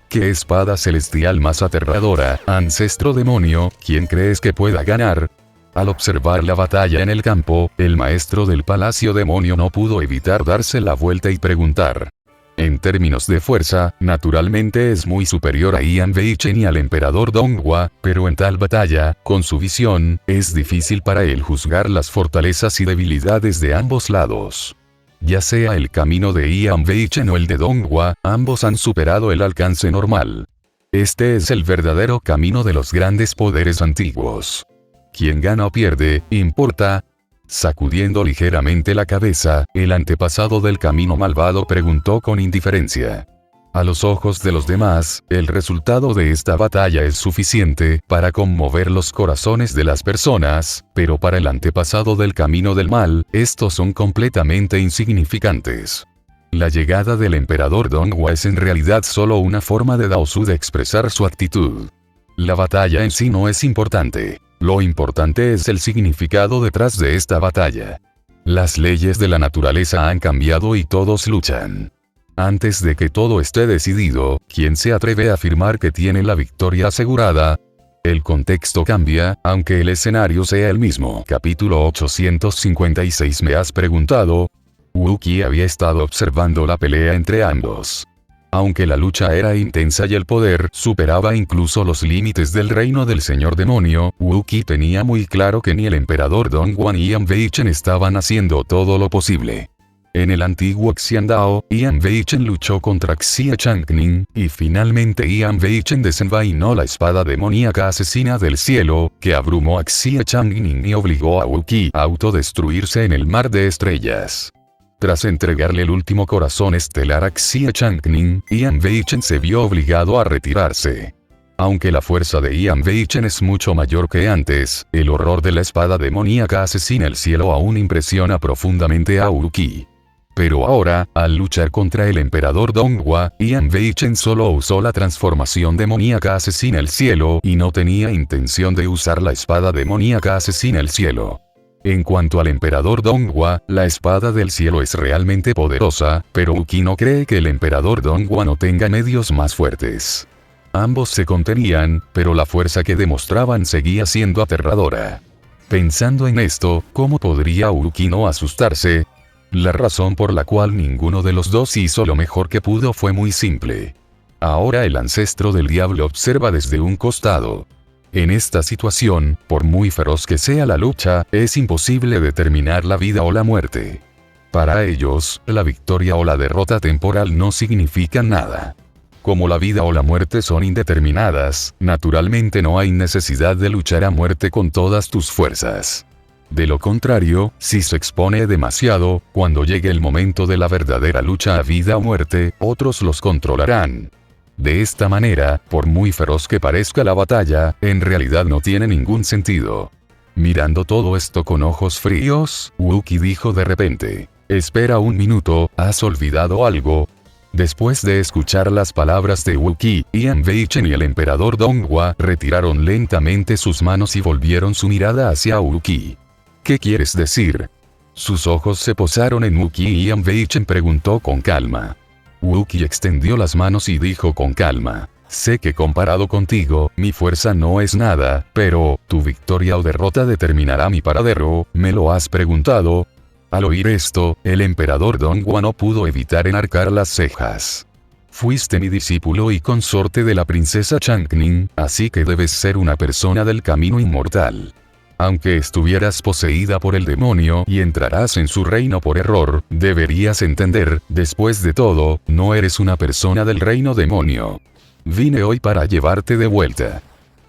¿Qué espada celestial más aterradora, ancestro demonio, quién crees que pueda ganar? Al observar la batalla en el campo, el maestro del palacio demonio no pudo evitar darse la vuelta y preguntar. En términos de fuerza, naturalmente es muy superior a Ian Weichen y al emperador Donghua, pero en tal batalla, con su visión, es difícil para él juzgar las fortalezas y debilidades de ambos lados. Ya sea el camino de Ian Weichen o el de Donghua, ambos han superado el alcance normal. Este es el verdadero camino de los grandes poderes antiguos. Quien gana o pierde, importa. Sacudiendo ligeramente la cabeza, el antepasado del camino malvado preguntó con indiferencia. A los ojos de los demás, el resultado de esta batalla es suficiente para conmover los corazones de las personas, pero para el antepasado del camino del mal, estos son completamente insignificantes. La llegada del emperador Donghua es en realidad solo una forma de Daosu de expresar su actitud. La batalla en sí no es importante. Lo importante es el significado detrás de esta batalla. Las leyes de la naturaleza han cambiado y todos luchan. Antes de que todo esté decidido, ¿quién se atreve a afirmar que tiene la victoria asegurada? El contexto cambia, aunque el escenario sea el mismo. Capítulo 856. Me has preguntado. Wu-Qi había estado observando la pelea entre ambos. Aunque la lucha era intensa y el poder superaba incluso los límites del reino del señor demonio, Wu-Qi tenía muy claro que ni el emperador Donghua ni Ian Weichen estaban haciendo todo lo posible. En el antiguo Xiandao, Ian Weichen luchó contra Xie Changning, y finalmente Ian Weichen desenvainó la espada demoníaca asesina del cielo, que abrumó a Xie Changning y obligó a Wu-Qi a autodestruirse en el mar de estrellas. Tras entregarle el último corazón estelar a Xie Changning, Ian Weichen se vio obligado a retirarse. Aunque la fuerza de Ian Weichen es mucho mayor que antes, el horror de la espada demoníaca asesina el cielo aún impresiona profundamente a Wu-Qi. Pero ahora, al luchar contra el emperador Donghua, Ian Weichen solo usó la transformación demoníaca asesina el cielo y no tenía intención de usar la espada demoníaca asesina el cielo. En cuanto al emperador Donghua, la espada del cielo es realmente poderosa, pero Wu-Qi no cree que el emperador Donghua no tenga medios más fuertes. Ambos se contenían, pero la fuerza que demostraban seguía siendo aterradora. Pensando en esto, ¿cómo podría Wu-Qi no asustarse? La razón por la cual ninguno de los dos hizo lo mejor que pudo fue muy simple. Ahora el ancestro del diablo observa desde un costado. En esta situación, por muy feroz que sea la lucha, es imposible determinar la vida o la muerte. Para ellos, la victoria o la derrota temporal no significan nada. Como la vida o la muerte son indeterminadas, naturalmente no hay necesidad de luchar a muerte con todas tus fuerzas. De lo contrario, si se expone demasiado, cuando llegue el momento de la verdadera lucha a vida o muerte, otros los controlarán. De esta manera, por muy feroz que parezca la batalla, en realidad no tiene ningún sentido. Mirando todo esto con ojos fríos, Wu-Qi dijo de repente, «Espera un minuto, ¿has olvidado algo?» Después de escuchar las palabras de Wu-Qi, Ian Weichen y el emperador Donghua retiraron lentamente sus manos y volvieron su mirada hacia Wu-Qi. «¿Qué quieres decir?» Sus ojos se posaron en Wu-Qi y Ian Weichen preguntó con calma. Wu-Qi extendió las manos y dijo con calma, «Sé que comparado contigo, mi fuerza no es nada, pero, tu victoria o derrota determinará mi paradero, ¿me lo has preguntado?» Al oír esto, el emperador Donghua no pudo evitar enarcar las cejas. «Fuiste mi discípulo y consorte de la princesa Changning, así que debes ser una persona del camino inmortal. Aunque estuvieras poseída por el demonio y entrarás en su reino por error, deberías entender, después de todo, no eres una persona del reino demonio. Vine hoy para llevarte de vuelta».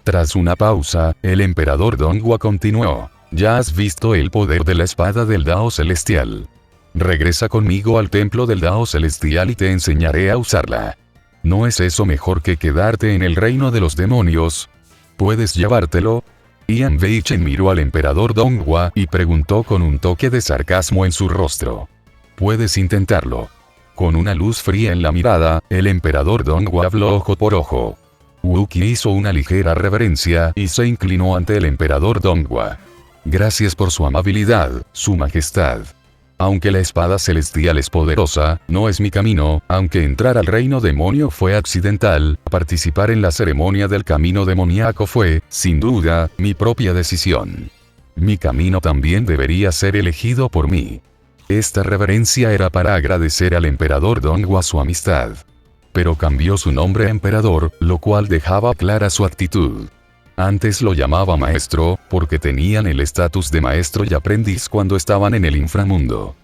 Tras una pausa, el emperador Donghua continuó, «Ya has visto el poder de la espada del Dao Celestial. Regresa conmigo al templo del Dao Celestial y te enseñaré a usarla. ¿No es eso mejor que quedarte en el reino de los demonios? ¿Puedes llevártelo?» Ian Weichen miró al emperador Donghua y preguntó con un toque de sarcasmo en su rostro. «Puedes intentarlo». Con una luz fría en la mirada, el emperador Donghua habló ojo por ojo. Wookiee hizo una ligera reverencia y se inclinó ante el emperador Donghua. Gracias por su amabilidad, su majestad. Aunque la espada celestial es poderosa, no es mi camino, aunque entrar al reino demonio fue accidental, participar en la ceremonia del camino demoníaco fue, sin duda, mi propia decisión. Mi camino también debería ser elegido por mí. Esta reverencia era para agradecer al emperador Donghua su amistad. Pero cambió su nombre a emperador, lo cual dejaba clara su actitud. Antes lo llamaba maestro, porque tenían el estatus de maestro y aprendiz cuando estaban en el inframundo.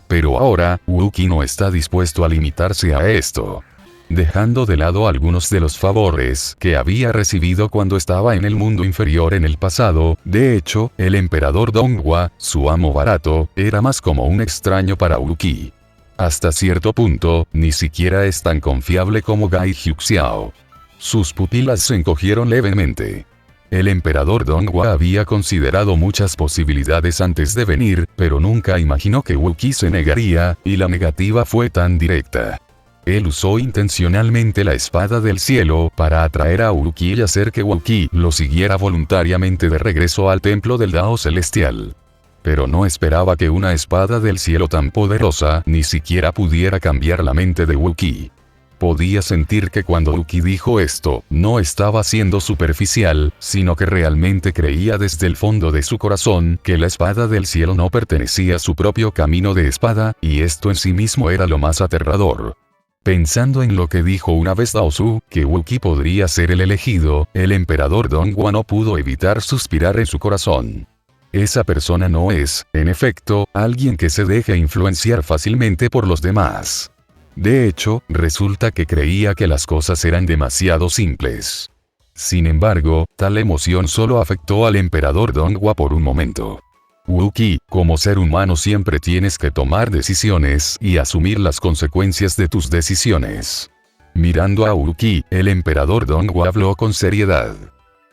Pero ahora, Wookiee no está dispuesto a limitarse a esto. Dejando de lado algunos de los favores que había recibido cuando estaba en el mundo inferior en el pasado, de hecho, el emperador Donghua, su amo barato, era más como un extraño para Wookiee. Hasta cierto punto, ni siquiera es tan confiable como Gai Hyuk-xiao. Sus pupilas se encogieron levemente. El emperador Donghua había considerado muchas posibilidades antes de venir, pero nunca imaginó que Wookiee se negaría, y la negativa fue tan directa. Él usó intencionalmente la espada del cielo para atraer a Wookiee y hacer que Wookiee lo siguiera voluntariamente de regreso al templo del Dao celestial. Pero no esperaba que una espada del cielo tan poderosa ni siquiera pudiera cambiar la mente de Wookiee. Podía sentir que cuando Wookiee dijo esto, no estaba siendo superficial, sino que realmente creía desde el fondo de su corazón que la espada del cielo no pertenecía a su propio camino de espada, y esto en sí mismo era lo más aterrador. Pensando en lo que dijo una vez Dao Su, que Wookiee podría ser el elegido, el emperador Donghua no pudo evitar suspirar en su corazón. Esa persona no es, en efecto, alguien que se deje influenciar fácilmente por los demás. De hecho, resulta que creía que las cosas eran demasiado simples. Sin embargo, tal emoción solo afectó al emperador Donghua por un momento. Wookiee, como ser humano siempre tienes que tomar decisiones y asumir las consecuencias de tus decisiones. Mirando a Wookiee, el emperador Donghua habló con seriedad.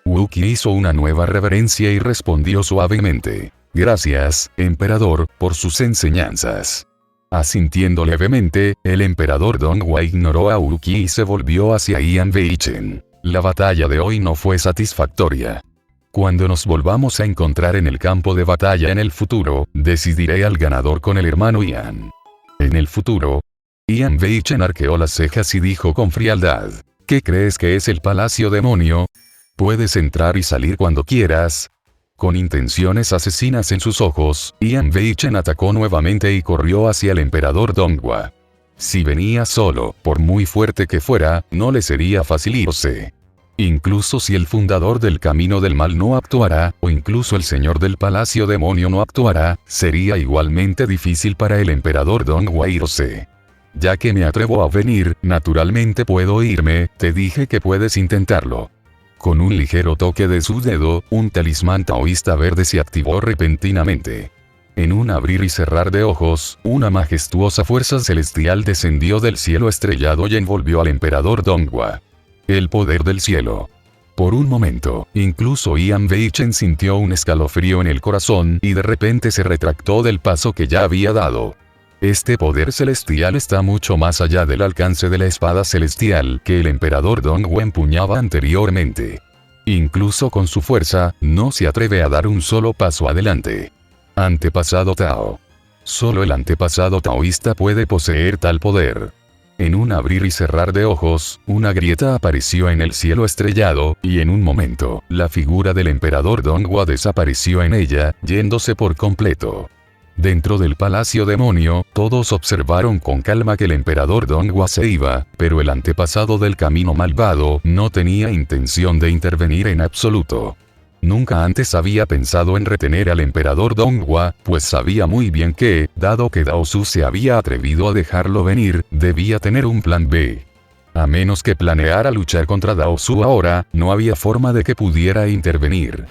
Wookiee hizo una nueva reverencia y respondió suavemente. Gracias, emperador, por sus enseñanzas. Asintiendo levemente, el emperador Donghua ignoró a Wookiee y se volvió hacia Ian Weichen. La batalla de hoy no fue satisfactoria. Cuando nos volvamos a encontrar en el campo de batalla en el futuro, decidiré al ganador con el hermano Ian. En el futuro, Ian Weichen arqueó las cejas y dijo con frialdad. ¿Qué crees que es el Palacio Demonio? Puedes entrar y salir cuando quieras. Con intenciones asesinas en sus ojos, Ian Weichen atacó nuevamente y corrió hacia el emperador Donghua. Si venía solo, por muy fuerte que fuera, no le sería fácil irse. Incluso si el fundador del camino del mal no actuara, o incluso el señor del palacio demonio no actuara, sería igualmente difícil para el emperador Donghua irse. Ya que me atrevo a venir, naturalmente puedo irme, te dije que puedes intentarlo. Con un ligero toque de su dedo, un talismán taoísta verde se activó repentinamente. En un abrir y cerrar de ojos, una majestuosa fuerza celestial descendió del cielo estrellado y envolvió al emperador Donghua. El poder del cielo. Por un momento, incluso Ian Weichen sintió un escalofrío en el corazón y de repente se retractó del paso que ya había dado. Este poder celestial está mucho más allá del alcance de la espada celestial que el emperador Donghua empuñaba anteriormente. Incluso con su fuerza, no se atreve a dar un solo paso adelante. Antepasado Tao. Solo el antepasado taoísta puede poseer tal poder. En un abrir y cerrar de ojos, una grieta apareció en el cielo estrellado, y en un momento, la figura del emperador Donghua desapareció en ella, yéndose por completo. Dentro del palacio demonio, todos observaron con calma que el emperador Donghua se iba, pero el antepasado del camino malvado no tenía intención de intervenir en absoluto. Nunca antes había pensado en retener al emperador Donghua, pues sabía muy bien que, dado que Dao Su se había atrevido a dejarlo venir, debía tener un plan B. A menos que planeara luchar contra Dao Su ahora, no había forma de que pudiera intervenir.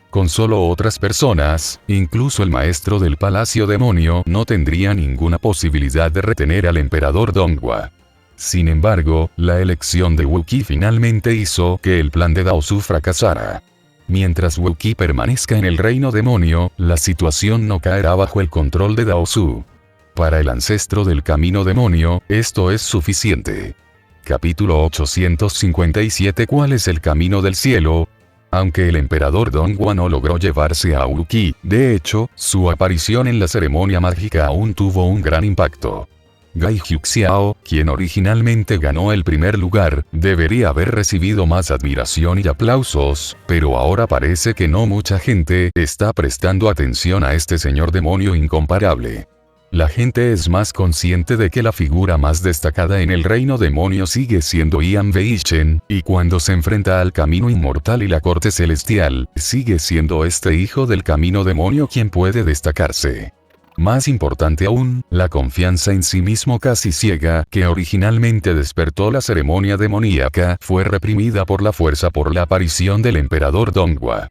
Con solo otras personas, incluso el maestro del palacio demonio no tendría ninguna posibilidad de retener al emperador Donghua. Sin embargo, la elección de Wookiee finalmente hizo que el plan de Dao Su fracasara. Mientras Wookiee permanezca en el reino demonio, la situación no caerá bajo el control de Dao Su. Para el ancestro del camino demonio, esto es suficiente. Capítulo 857. ¿Cuál es el camino del cielo? Aunque el emperador Donghua no logró llevarse a Wu-Qi, de hecho, su aparición en la ceremonia mágica aún tuvo un gran impacto. Gai Huixiao, quien originalmente ganó el primer lugar, debería haber recibido más admiración y aplausos, pero ahora parece que no mucha gente está prestando atención a este señor demonio incomparable. La gente es más consciente de que la figura más destacada en el reino demonio sigue siendo Yan Weichen, y cuando se enfrenta al camino inmortal y la corte celestial, sigue siendo este hijo del camino demonio quien puede destacarse. Más importante aún, la confianza en sí mismo casi ciega, que originalmente despertó la ceremonia demoníaca, fue reprimida por la fuerza por la aparición del emperador Donghua.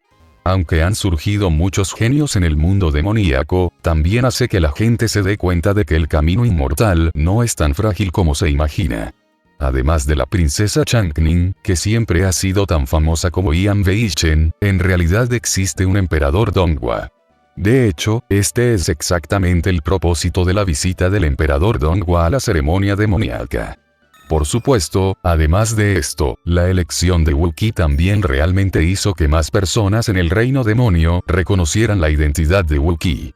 Aunque han surgido muchos genios en el mundo demoníaco, también hace que la gente se dé cuenta de que el camino inmortal no es tan frágil como se imagina. Además de la princesa Changning, que siempre ha sido tan famosa como Yan Weichen, en realidad existe un emperador Donghua. De hecho, este es exactamente el propósito de la visita del emperador Donghua a la ceremonia demoníaca. Por supuesto, además de esto, la elección de Wu-Qi también realmente hizo que más personas en el reino demonio reconocieran la identidad de Wu-Qi.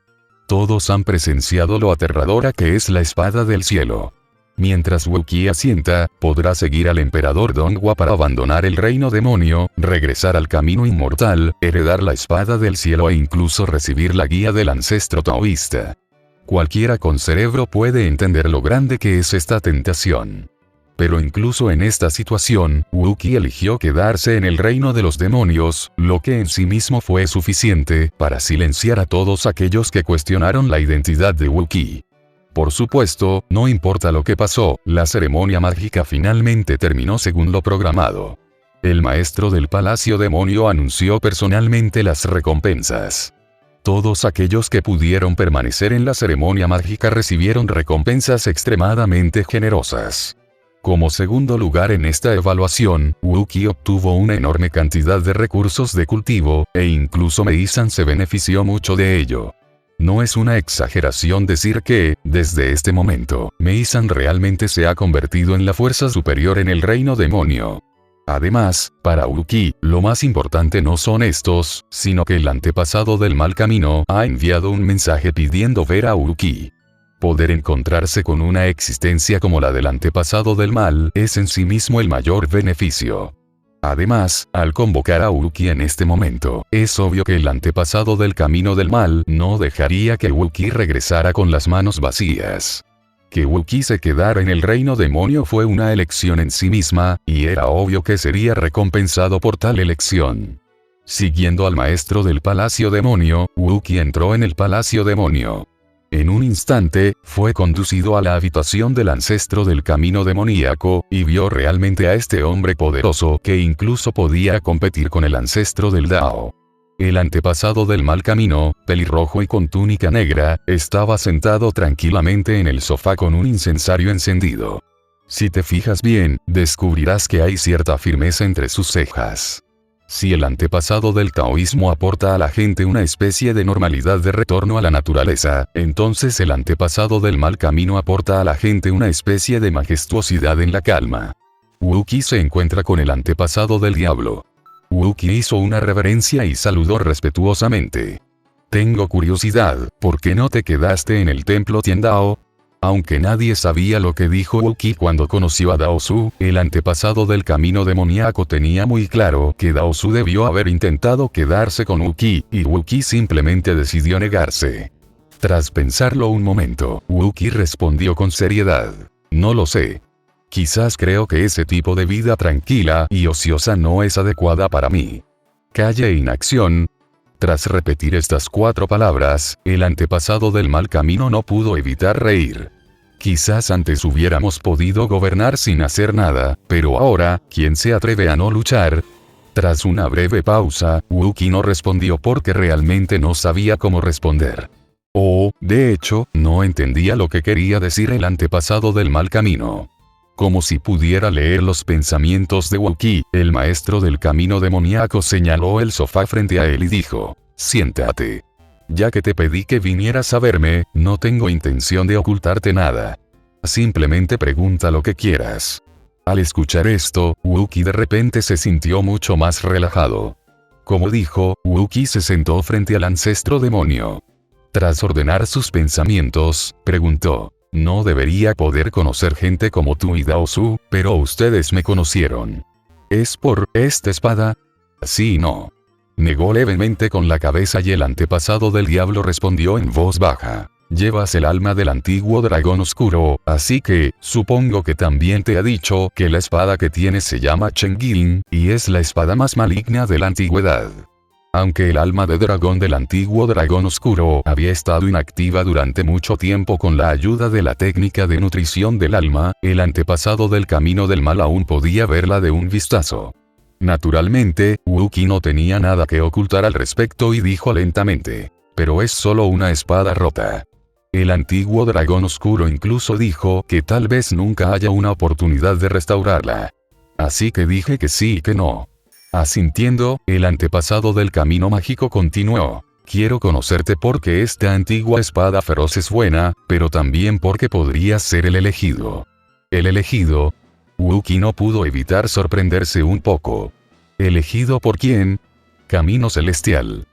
Todos han presenciado lo aterradora que es la espada del cielo. Mientras Wu-Qi asienta, podrá seguir al emperador Donghua para abandonar el reino demonio, regresar al camino inmortal, heredar la espada del cielo e incluso recibir la guía del ancestro taoísta. Cualquiera con cerebro puede entender lo grande que es esta tentación. Pero incluso en esta situación, Wu-Qi eligió quedarse en el reino de los demonios, lo que en sí mismo fue suficiente para silenciar a todos aquellos que cuestionaron la identidad de Wu-Qi. Por supuesto, no importa lo que pasó, la ceremonia mágica finalmente terminó según lo programado. El maestro del palacio demonio anunció personalmente las recompensas. Todos aquellos que pudieron permanecer en la ceremonia mágica recibieron recompensas extremadamente generosas. Como segundo lugar en esta evaluación, Wu-Qi obtuvo una enorme cantidad de recursos de cultivo, e incluso Mei-san se benefició mucho de ello. No es una exageración decir que, desde este momento, Mei-san realmente se ha convertido en la fuerza superior en el reino demonio. Además, para Wu-Qi, lo más importante no son estos, sino que el antepasado del mal camino ha enviado un mensaje pidiendo ver a Wu-Qi. Poder encontrarse con una existencia como la del antepasado del mal es en sí mismo el mayor beneficio. Además, al convocar a Wu-Qi en este momento, es obvio que el antepasado del camino del mal no dejaría que Wu-Qi regresara con las manos vacías. Que Wu-Qi se quedara en el reino demonio fue una elección en sí misma, y era obvio que sería recompensado por tal elección. Siguiendo al maestro del palacio demonio, Wu-Qi entró en el palacio demonio. En un instante, fue conducido a la habitación del ancestro del camino demoníaco, y vio realmente a este hombre poderoso que incluso podía competir con el ancestro del Dao. El antepasado del mal camino, pelirrojo y con túnica negra, estaba sentado tranquilamente en el sofá con un incensario encendido. Si te fijas bien, descubrirás que hay cierta firmeza entre sus cejas. Si el antepasado del taoísmo aporta a la gente una especie de normalidad de retorno a la naturaleza, entonces el antepasado del mal camino aporta a la gente una especie de majestuosidad en la calma. Wu-Qi se encuentra con el antepasado del diablo. Wu-Qi hizo una reverencia y saludó respetuosamente. Tengo curiosidad, ¿por qué no te quedaste en el templo Tiandao? Aunque nadie sabía lo que dijo Wu-Qi cuando conoció a Dao Su, el antepasado del camino demoníaco tenía muy claro que Dao Su debió haber intentado quedarse con Wu-Qi, y Wu-Qi simplemente decidió negarse. Tras pensarlo un momento, Wu-Qi respondió con seriedad. No lo sé. Quizás creo que ese tipo de vida tranquila y ociosa no es adecuada para mí. Calle e inacción. Tras repetir estas 4 palabras, el antepasado del mal camino no pudo evitar reír. Quizás antes hubiéramos podido gobernar sin hacer nada, pero ahora, ¿quién se atreve a no luchar? Tras una breve pausa, Wu-Qi no respondió porque realmente no sabía cómo responder. De hecho, no entendía lo que quería decir el antepasado del mal camino. Como si pudiera leer los pensamientos de Wu-Qi, el maestro del camino demoníaco señaló el sofá frente a él y dijo, siéntate. Ya que te pedí que vinieras a verme, no tengo intención de ocultarte nada. Simplemente pregunta lo que quieras. Al escuchar esto, Wookiee de repente se sintió mucho más relajado. Como dijo, Wookiee se sentó frente al ancestro demonio. Tras ordenar sus pensamientos, preguntó: no debería poder conocer gente como tú y Dao Su, pero ustedes me conocieron. ¿Es por esta espada? Sí y no. Negó levemente con la cabeza y el antepasado del diablo respondió en voz baja: llevas el alma del antiguo dragón oscuro, así que, supongo que también te ha dicho que la espada que tienes se llama Chengilin, y es la espada más maligna de la antigüedad. Aunque el alma de dragón del antiguo dragón oscuro había estado inactiva durante mucho tiempo con la ayuda de la técnica de nutrición del alma, el antepasado del camino del mal aún podía verla de un vistazo. Naturalmente, Wookiee no tenía nada que ocultar al respecto y dijo lentamente: pero es solo una espada rota. El antiguo dragón oscuro incluso dijo que tal vez nunca haya una oportunidad de restaurarla. Así que dije que sí y que no. Asintiendo, el antepasado del camino mágico continuó: quiero conocerte porque esta antigua espada feroz es buena, pero también porque podrías ser el elegido. ¿El elegido? Wookiee no pudo evitar sorprenderse un poco. ¿Elegido por quién? Camino celestial.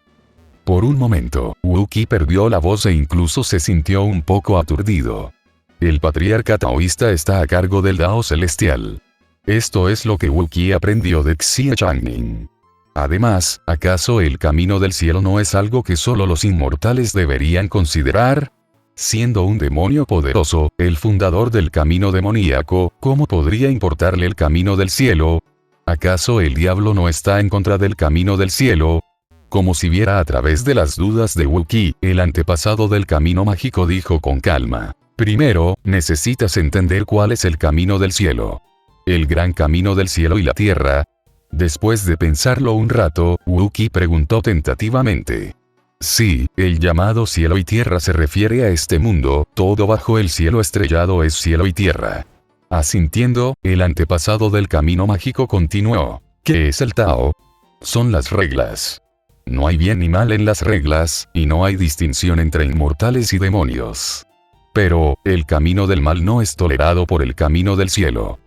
Por un momento, Wookiee perdió la voz e incluso se sintió un poco aturdido. El patriarca taoísta está a cargo del Dao celestial. Esto es lo que Wookiee aprendió de Xie Changning. Además, ¿acaso el camino del cielo no es algo que solo los inmortales deberían considerar? Siendo un demonio poderoso, el fundador del camino demoníaco, ¿cómo podría importarle el camino del cielo? ¿Acaso el diablo no está en contra del camino del cielo? Como si viera a través de las dudas de Wookiee, el antepasado del camino mágico dijo con calma: primero, necesitas entender cuál es el camino del cielo. El gran camino del cielo y la tierra. Después de pensarlo un rato, Wookiee preguntó tentativamente: sí, el llamado cielo y tierra se refiere a este mundo, todo bajo el cielo estrellado es cielo y tierra. Asintiendo, el antepasado del camino mágico continuó: ¿qué es el Tao? Son las reglas. No hay bien ni mal en las reglas, y no hay distinción entre inmortales y demonios. Pero, ¿el camino del mal no es tolerado por el camino del cielo?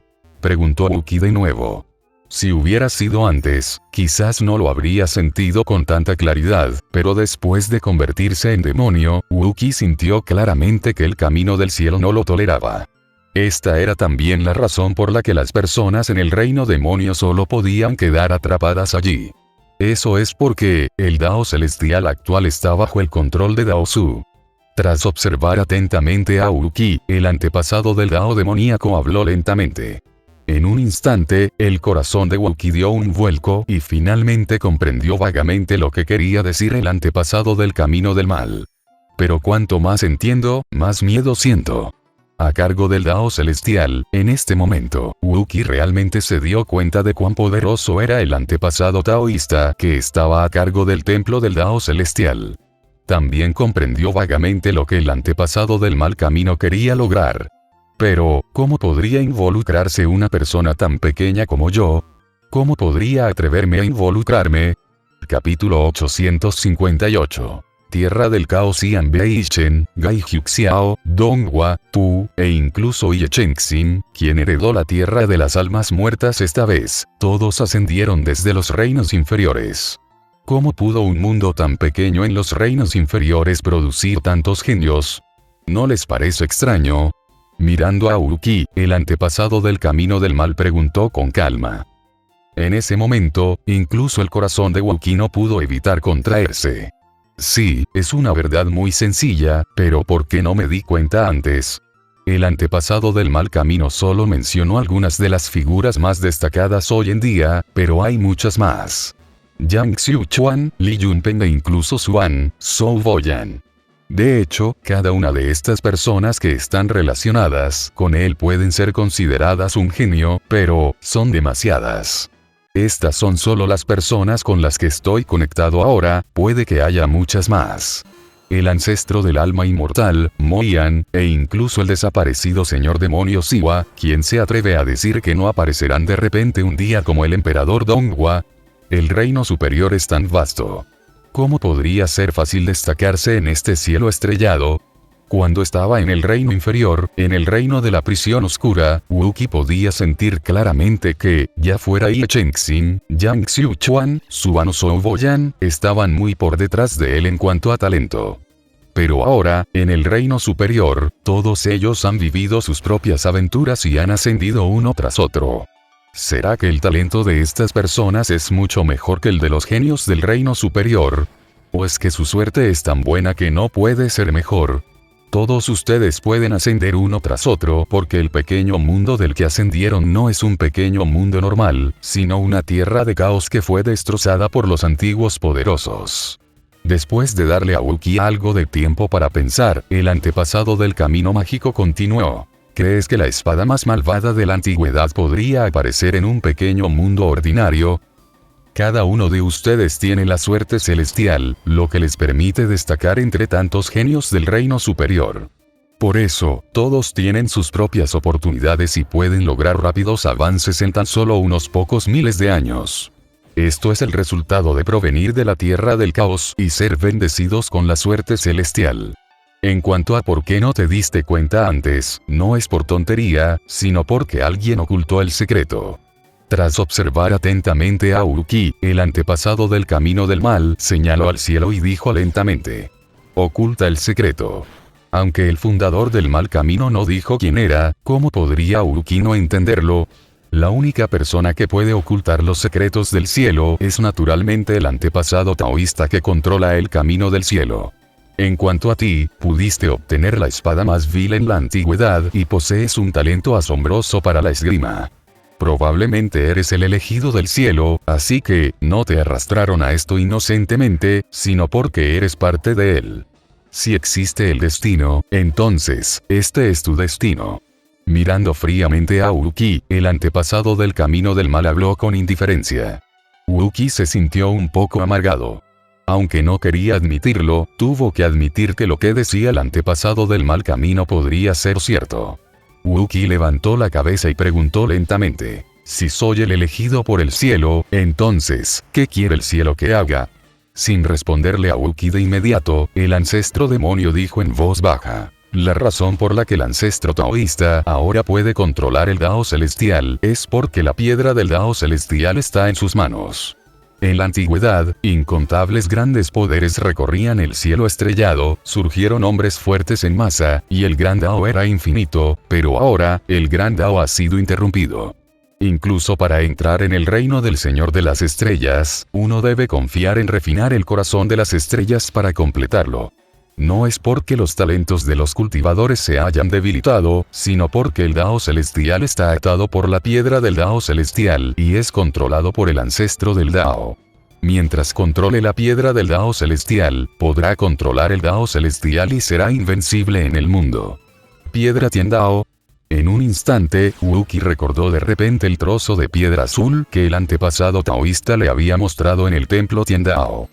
Preguntó Wookiee de nuevo. Si hubiera sido antes, quizás no lo habría sentido con tanta claridad, pero después de convertirse en demonio, Wookiee sintió claramente que el camino del cielo no lo toleraba. Esta era también la razón por la que las personas en el reino demonio solo podían quedar atrapadas allí. Eso es porque, el Dao celestial actual está bajo el control de Dao Su. Tras observar atentamente a Wookiee, el antepasado del Dao demoníaco habló lentamente. En un instante, el corazón de Wookiee dio un vuelco y finalmente comprendió vagamente lo que quería decir el antepasado del camino del mal. Pero cuanto más entiendo, más miedo siento. A cargo del Dao celestial, en este momento, Wookiee realmente se dio cuenta de cuán poderoso era el antepasado taoísta que estaba a cargo del templo del Dao celestial. También comprendió vagamente lo que el antepasado del mal camino quería lograr. Pero, ¿cómo podría involucrarse una persona tan pequeña como yo? ¿Cómo podría atreverme a involucrarme? Capítulo 858. Tierra del Caos Xian Beichen, Gai Xiao, Donghua, Tu, e incluso Ye Chengxin, quien heredó la tierra de las almas muertas esta vez, todos ascendieron desde los reinos inferiores. ¿Cómo pudo un mundo tan pequeño en los reinos inferiores producir tantos genios? ¿No les parece extraño? Mirando a Wookiee, el antepasado del camino del mal preguntó con calma. En ese momento, incluso el corazón de Wookiee no pudo evitar contraerse. Sí, es una verdad muy sencilla, pero ¿por qué no me di cuenta antes? El antepasado del mal camino solo mencionó algunas de las figuras más destacadas hoy en día, pero hay muchas más. Yang Xiuchuan, Li Yunpeng e incluso Xuan, Zhou Boyan. De hecho, cada una de estas personas que están relacionadas con él pueden ser consideradas un genio, pero son demasiadas. Estas son solo las personas con las que estoy conectado ahora, puede que haya muchas más. El ancestro del alma inmortal, Mo Yan, e incluso el desaparecido señor demonio Siwa, quien se atreve a decir que no aparecerán de repente un día como el emperador Donghua. El reino superior es tan vasto. ¿Cómo podría ser fácil destacarse en este cielo estrellado? Cuando estaba en el reino inferior, en el reino de la prisión oscura, Wookie podía sentir claramente que, ya fuera Ye Chengxin, Yang Xiuchuan, Suano Zhou Boyan, estaban muy por detrás de él en cuanto a talento. Pero ahora, en el reino superior, todos ellos han vivido sus propias aventuras y han ascendido uno tras otro. ¿Será que el talento de estas personas es mucho mejor que el de los genios del reino superior? ¿O es que su suerte es tan buena que no puede ser mejor? Todos ustedes pueden ascender uno tras otro porque el pequeño mundo del que ascendieron no es un pequeño mundo normal, sino una tierra de caos que fue destrozada por los antiguos poderosos. Después de darle a Wookie algo de tiempo para pensar, el antepasado del camino mágico continuó. ¿Crees que la espada más malvada de la antigüedad podría aparecer en un pequeño mundo ordinario? Cada uno de ustedes tiene la suerte celestial, lo que les permite destacar entre tantos genios del reino superior. Por eso, todos tienen sus propias oportunidades y pueden lograr rápidos avances en tan solo unos pocos miles de años. Esto es el resultado de provenir de la tierra del caos y ser bendecidos con la suerte celestial. En cuanto a por qué no te diste cuenta antes, no es por tontería, sino porque alguien ocultó el secreto. Tras observar atentamente a Wookie, el antepasado del camino del mal señaló al cielo y dijo lentamente: oculta el secreto. Aunque el fundador del mal camino no dijo quién era, ¿cómo podría Wookie no entenderlo? La única persona que puede ocultar los secretos del cielo es naturalmente el antepasado taoísta que controla el camino del cielo. En cuanto a ti, pudiste obtener la espada más vil en la antigüedad y posees un talento asombroso para la esgrima. Probablemente eres el elegido del cielo, así que, no te arrastraron a esto inocentemente, sino porque eres parte de él. Si existe el destino, entonces, este es tu destino. Mirando fríamente a Wookie, el antepasado del camino del mal habló con indiferencia. Wookie se sintió un poco amargado. Aunque no quería admitirlo, tuvo que admitir que lo que decía el antepasado del mal camino podría ser cierto. Wookie levantó la cabeza y preguntó lentamente: si soy el elegido por el cielo, entonces, ¿qué quiere el cielo que haga? Sin responderle a Wookie de inmediato, el ancestro demonio dijo en voz baja: la razón por la que el ancestro taoísta ahora puede controlar el Dao celestial es porque la piedra del Dao celestial está en sus manos. En la antigüedad, incontables grandes poderes recorrían el cielo estrellado, surgieron hombres fuertes en masa, y el gran Dao era infinito, pero ahora, el gran Dao ha sido interrumpido. Incluso para entrar en el reino del Señor de las Estrellas, uno debe confiar en refinar el corazón de las estrellas para completarlo. No es porque los talentos de los cultivadores se hayan debilitado, sino porque el Dao celestial está atado por la piedra del Dao celestial y es controlado por el ancestro del Dao. Mientras controle la piedra del Dao celestial, podrá controlar el Dao celestial y será invencible en el mundo. Piedra Tiandao. En un instante, Wookie recordó de repente el trozo de piedra azul que el antepasado taoísta le había mostrado en el templo Tiandao.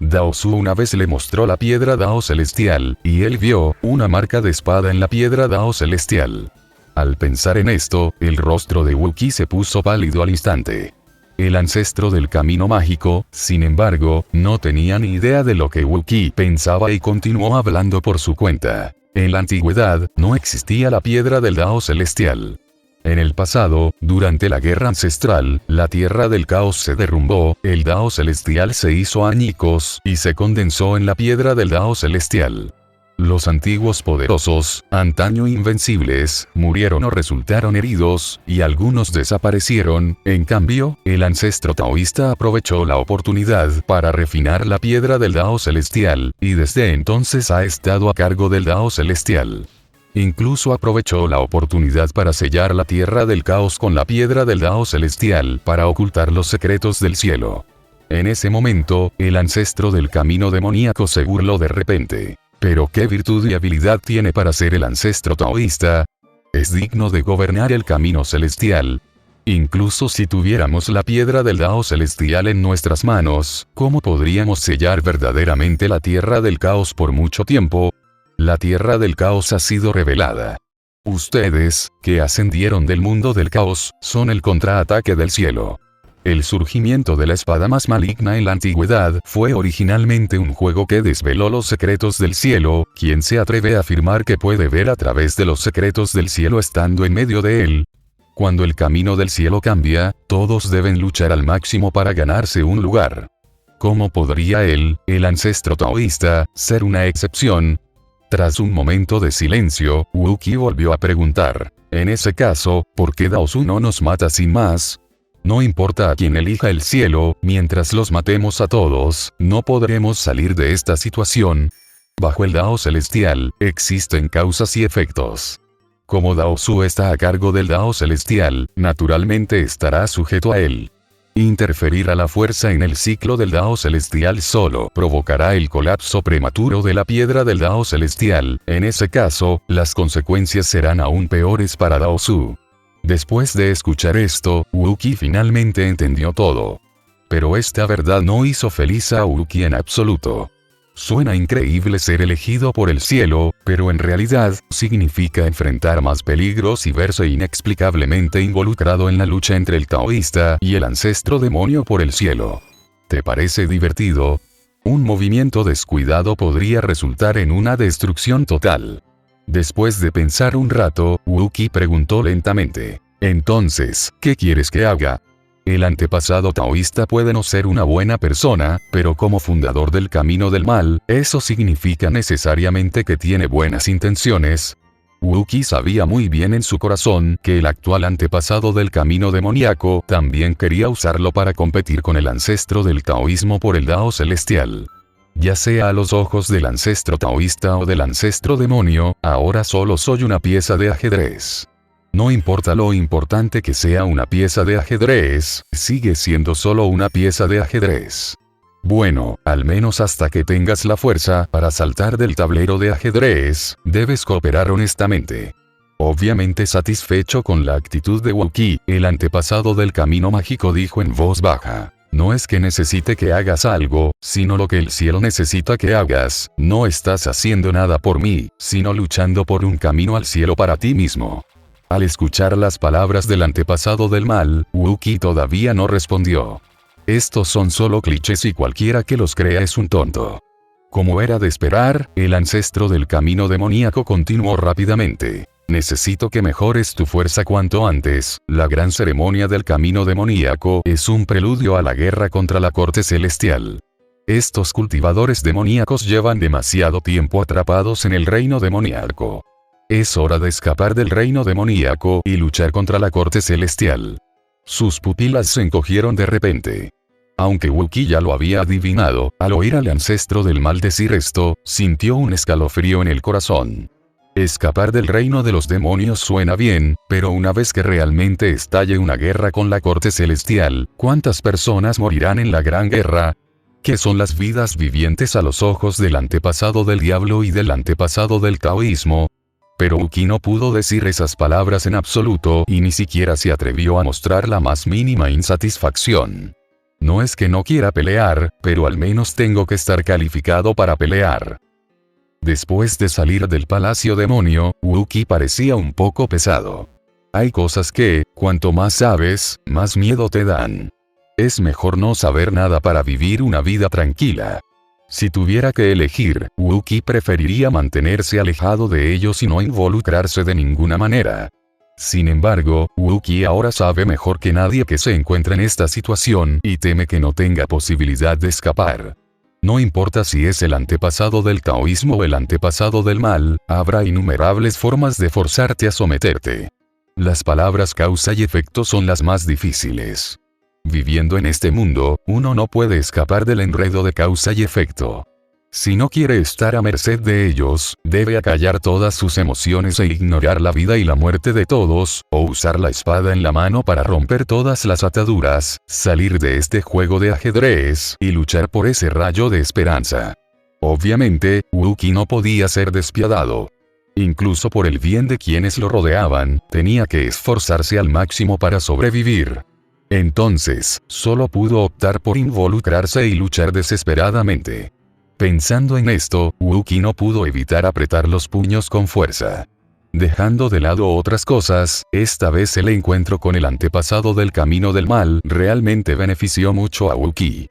Dao Su una vez le mostró la piedra Dao celestial, y él vio una marca de espada en la piedra Dao celestial. Al pensar en esto, el rostro de Wookie se puso pálido al instante. El ancestro del camino mágico, sin embargo, no tenía ni idea de lo que Wookie pensaba y continuó hablando por su cuenta. En la antigüedad, no existía la piedra del Dao celestial. En el pasado, durante la guerra ancestral, la tierra del caos se derrumbó, el Dao celestial se hizo añicos, y se condensó en la piedra del Dao celestial. Los antiguos poderosos, antaño invencibles, murieron o resultaron heridos, y algunos desaparecieron. En cambio, el ancestro taoísta aprovechó la oportunidad para refinar la piedra del Dao celestial, y desde entonces ha estado a cargo del Dao celestial. Incluso aprovechó la oportunidad para sellar la tierra del caos con la piedra del Dao celestial para ocultar los secretos del cielo. En ese momento, el ancestro del camino demoníaco se burló de repente. ¿Pero qué virtud y habilidad tiene para ser el ancestro taoísta? Es digno de gobernar el camino celestial. Incluso si tuviéramos la piedra del Dao celestial en nuestras manos, ¿cómo podríamos sellar verdaderamente la tierra del caos por mucho tiempo? La tierra del caos ha sido revelada. Ustedes, que ascendieron del mundo del caos, son el contraataque del cielo. El surgimiento de la espada más maligna en la antigüedad fue originalmente un juego que desveló los secretos del cielo. ¿Quién se atreve a afirmar que puede ver a través de los secretos del cielo estando en medio de él? Cuando el camino del cielo cambia, todos deben luchar al máximo para ganarse un lugar. ¿Cómo podría él, el ancestro taoísta, ser una excepción? Tras un momento de silencio, Wu-Qi volvió a preguntar, en ese caso, ¿por qué Dao Su no nos mata sin más? No importa a quién elija el cielo, mientras los matemos a todos, no podremos salir de esta situación. Bajo el Dao celestial, existen causas y efectos. Como Dao Su está a cargo del Dao celestial, naturalmente estará sujeto a él. Interferir a la fuerza en el ciclo del Dao celestial solo provocará el colapso prematuro de la piedra del Dao celestial. En ese caso, las consecuencias serán aún peores para Dao Su. Después de escuchar esto, Wu-Qi finalmente entendió todo. Pero esta verdad no hizo feliz a Wu-Qi en absoluto. Suena increíble ser elegido por el cielo, pero en realidad, significa enfrentar más peligros y verse inexplicablemente involucrado en la lucha entre el taoísta y el ancestro demonio por el cielo. ¿Te parece divertido? Un movimiento descuidado podría resultar en una destrucción total. Después de pensar un rato, Wu-Qi preguntó lentamente, entonces, ¿qué quieres que haga? El antepasado taoísta puede no ser una buena persona, pero como fundador del camino del mal, ¿eso significa necesariamente que tiene buenas intenciones? Wu-Qi sabía muy bien en su corazón que el actual antepasado del camino demoníaco también quería usarlo para competir con el ancestro del taoísmo por el Dao celestial. Ya sea a los ojos del ancestro taoísta o del ancestro demonio, ahora solo soy una pieza de ajedrez. No importa lo importante que sea una pieza de ajedrez, sigue siendo solo una pieza de ajedrez. Bueno, al menos hasta que tengas la fuerza para saltar del tablero de ajedrez, debes cooperar honestamente. Obviamente satisfecho con la actitud de Wu-Qi, el antepasado del camino mágico dijo en voz baja. No es que necesite que hagas algo, sino lo que el cielo necesita que hagas. No estás haciendo nada por mí, sino luchando por un camino al cielo para ti mismo. Al escuchar las palabras del antepasado del mal, Wu-Qi todavía no respondió. Estos son solo clichés y cualquiera que los crea es un tonto. Como era de esperar, el ancestro del camino demoníaco continuó rápidamente. Necesito que mejores tu fuerza cuanto antes. La gran ceremonia del camino demoníaco es un preludio a la guerra contra la corte celestial. Estos cultivadores demoníacos llevan demasiado tiempo atrapados en el reino demoníaco. Es hora de escapar del reino demoníaco y luchar contra la corte celestial. Sus pupilas se encogieron de repente. Aunque Wu-Qi ya lo había adivinado, al oír al ancestro del mal decir esto, sintió un escalofrío en el corazón. Escapar del reino de los demonios suena bien, pero una vez que realmente estalle una guerra con la corte celestial, ¿cuántas personas morirán en la gran guerra? ¿Qué son las vidas vivientes a los ojos del antepasado del diablo y del antepasado del taoísmo? Pero Wu-Qi no pudo decir esas palabras en absoluto y ni siquiera se atrevió a mostrar la más mínima insatisfacción. No es que no quiera pelear, pero al menos tengo que estar calificado para pelear. Después de salir del palacio demonio, Wu-Qi parecía un poco pesado. Hay cosas que, cuanto más sabes, más miedo te dan. Es mejor no saber nada para vivir una vida tranquila. Si tuviera que elegir, Wu-Qi preferiría mantenerse alejado de ellos y no involucrarse de ninguna manera. Sin embargo, Wu-Qi ahora sabe mejor que nadie que se encuentra en esta situación y teme que no tenga posibilidad de escapar. No importa si es el antepasado del taoísmo o el antepasado del mal, habrá innumerables formas de forzarte a someterte. Las palabras causa y efecto son las más difíciles. Viviendo en este mundo, uno no puede escapar del enredo de causa y efecto. Si no quiere estar a merced de ellos, debe acallar todas sus emociones e ignorar la vida y la muerte de todos, o usar la espada en la mano para romper todas las ataduras, salir de este juego de ajedrez y luchar por ese rayo de esperanza. Obviamente, Wu-Qi no podía ser despiadado. Incluso por el bien de quienes lo rodeaban, tenía que esforzarse al máximo para sobrevivir. Entonces, solo pudo optar por involucrarse y luchar desesperadamente. Pensando en esto, Wu-Qi no pudo evitar apretar los puños con fuerza. Dejando de lado otras cosas, esta vez el encuentro con el antepasado del camino del mal realmente benefició mucho a Wookiee.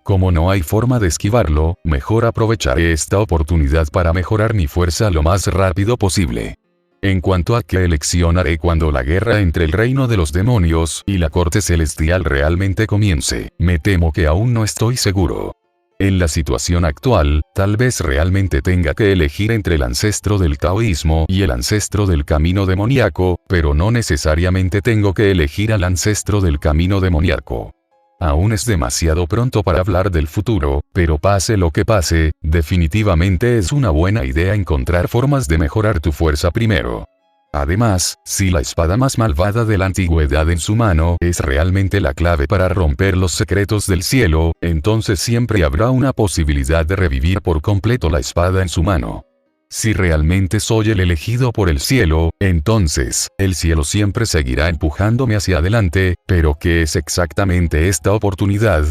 Como no hay forma de esquivarlo, mejor aprovecharé esta oportunidad para mejorar mi fuerza lo más rápido posible. En cuanto a qué elección haré cuando la guerra entre el reino de los demonios y la corte celestial realmente comience, me temo que aún no estoy seguro. En la situación actual, tal vez realmente tenga que elegir entre el ancestro del taoísmo y el ancestro del camino demoníaco, pero no necesariamente tengo que elegir al ancestro del camino demoníaco. Aún es demasiado pronto para hablar del futuro, pero pase lo que pase, definitivamente es una buena idea encontrar formas de mejorar tu fuerza primero. Además, si la espada más malvada de la antigüedad en su mano es realmente la clave para romper los secretos del cielo, entonces siempre habrá una posibilidad de revivir por completo la espada en su mano. Si realmente soy el elegido por el cielo, entonces, el cielo siempre seguirá empujándome hacia adelante, pero ¿qué es exactamente esta oportunidad?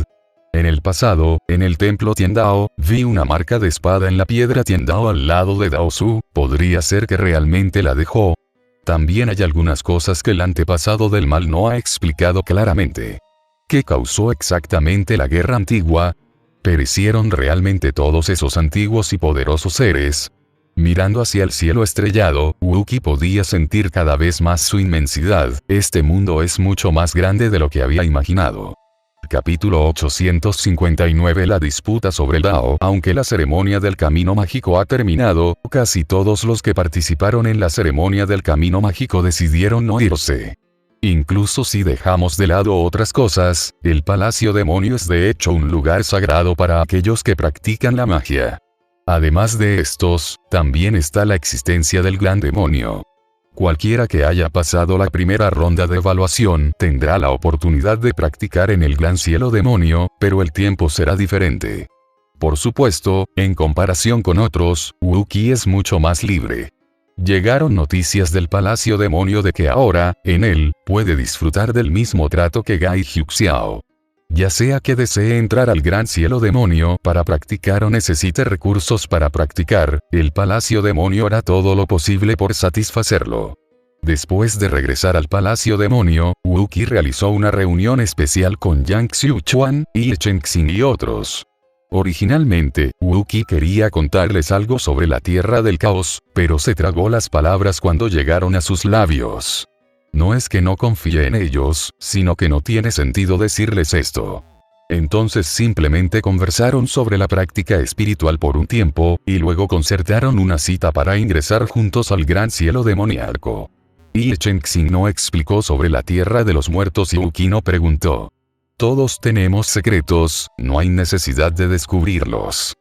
En el pasado, en el templo Tiandao, vi una marca de espada en la piedra Tiandao al lado de Dao Su, podría ser que realmente la dejó. También hay algunas cosas que el antepasado del mal no ha explicado claramente. ¿Qué causó exactamente la guerra antigua? ¿Perecieron realmente todos esos antiguos y poderosos seres? Mirando hacia el cielo estrellado, Wookiee podía sentir cada vez más su inmensidad. Este mundo es mucho más grande de lo que había imaginado. Capítulo 859. La disputa sobre el Dao. Aunque la ceremonia del camino mágico ha terminado, casi todos los que participaron en la ceremonia del camino mágico decidieron no irse. Incluso si dejamos de lado otras cosas, el Palacio Demonio es de hecho un lugar sagrado para aquellos que practican la magia. Además de estos, también está la existencia del Gran Demonio. Cualquiera que haya pasado la primera ronda de evaluación tendrá la oportunidad de practicar en el Gran Cielo Demonio, pero el tiempo será diferente. Por supuesto, en comparación con otros, Wookiee es mucho más libre. Llegaron noticias del Palacio Demonio de que ahora, en él, puede disfrutar del mismo trato que Gai Hyuxiao. Ya sea que desee entrar al Gran Cielo Demonio para practicar o necesite recursos para practicar, el Palacio Demonio hará todo lo posible por satisfacerlo. Después de regresar al Palacio Demonio, Wookiee realizó una reunión especial con Yang Xiuchuan, Yi Chengxing y otros. Originalmente, Wookiee quería contarles algo sobre la Tierra del Caos, pero se tragó las palabras cuando llegaron a sus labios. No es que no confíe en ellos, sino que no tiene sentido decirles esto. Entonces simplemente conversaron sobre la práctica espiritual por un tiempo, y luego concertaron una cita para ingresar juntos al Gran Cielo Demoníaco. Yi Chengxing no explicó sobre la Tierra de los Muertos y Wookiee no preguntó. Todos tenemos secretos, no hay necesidad de descubrirlos.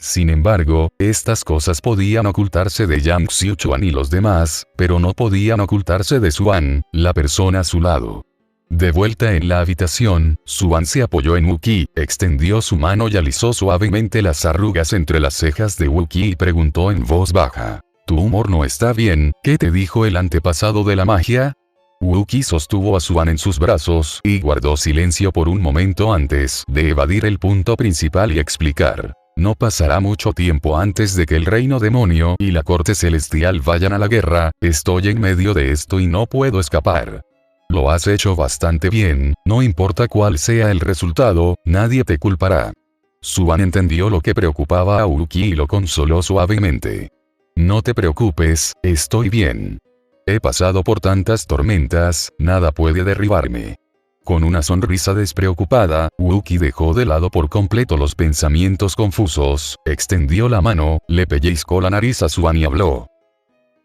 Sin embargo, estas cosas podían ocultarse de Yang Xiuchuan y los demás, pero no podían ocultarse de Xuan, la persona a su lado. De vuelta en la habitación, Xuan se apoyó en Wookiee, extendió su mano y alisó suavemente las arrugas entre las cejas de Wookiee y preguntó en voz baja. «Tu humor no está bien, ¿qué te dijo el antepasado de la magia?» Wookiee sostuvo a Xuan en sus brazos y guardó silencio por un momento antes de evadir el punto principal y explicar. No pasará mucho tiempo antes de que el reino demonio y la corte celestial vayan a la guerra, estoy en medio de esto y no puedo escapar. Lo has hecho bastante bien, no importa cuál sea el resultado, nadie te culpará. Xuan entendió lo que preocupaba a Wookiee y lo consoló suavemente. No te preocupes, estoy bien. He pasado por tantas tormentas, nada puede derribarme. Con una sonrisa despreocupada, Wookiee dejó de lado por completo los pensamientos confusos, extendió la mano, le pellizcó la nariz a Xuan y habló.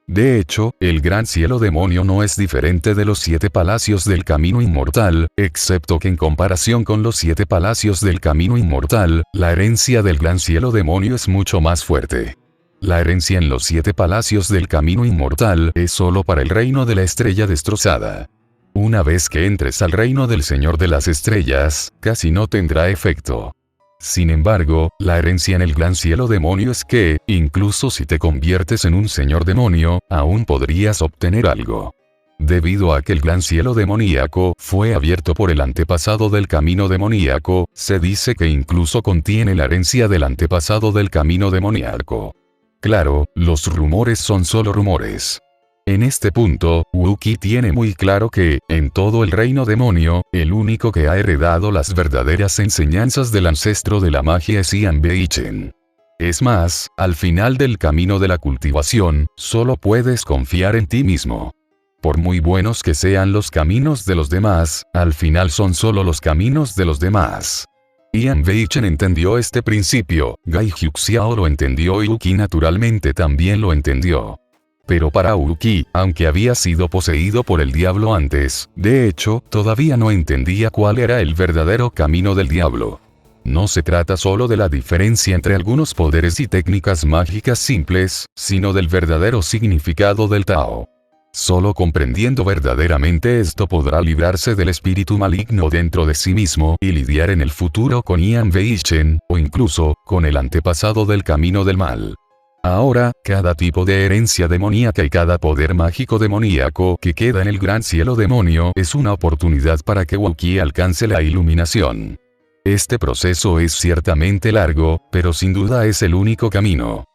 De hecho, el Gran Cielo Demonio no es diferente de los 7 palacios del Camino Inmortal, excepto que en comparación con los 7 palacios del Camino Inmortal, la herencia del Gran Cielo Demonio es mucho más fuerte. La herencia en los 7 palacios del Camino Inmortal es solo para el reino de la estrella destrozada. Una vez que entres al reino del Señor de las Estrellas, casi no tendrá efecto. Sin embargo, la herencia en el Gran Cielo Demonio es que, incluso si te conviertes en un Señor Demonio, aún podrías obtener algo. Debido a que el Gran Cielo Demoníaco fue abierto por el antepasado del Camino Demoníaco, se dice que incluso contiene la herencia del antepasado del Camino Demoníaco. Claro, los rumores son solo rumores. En este punto, Wookiee tiene muy claro que, en todo el reino demonio, el único que ha heredado las verdaderas enseñanzas del ancestro de la magia es Ian Beechen. Es más, al final del camino de la cultivación, solo puedes confiar en ti mismo. Por muy buenos que sean los caminos de los demás, al final son solo los caminos de los demás. Ian Beechen entendió este principio, Gai Huxiao lo entendió y Wookiee naturalmente también lo entendió. Pero para Wookiee, aunque había sido poseído por el diablo antes, de hecho, todavía no entendía cuál era el verdadero camino del diablo. No se trata solo de la diferencia entre algunos poderes y técnicas mágicas simples, sino del verdadero significado del Tao. Solo comprendiendo verdaderamente esto podrá librarse del espíritu maligno dentro de sí mismo y lidiar en el futuro con Ian Beechen, o incluso, con el antepasado del camino del mal. Ahora, cada tipo de herencia demoníaca y cada poder mágico demoníaco que queda en el gran cielo demonio es una oportunidad para que Wookiee alcance la iluminación. Este proceso es ciertamente largo, pero sin duda es el único camino.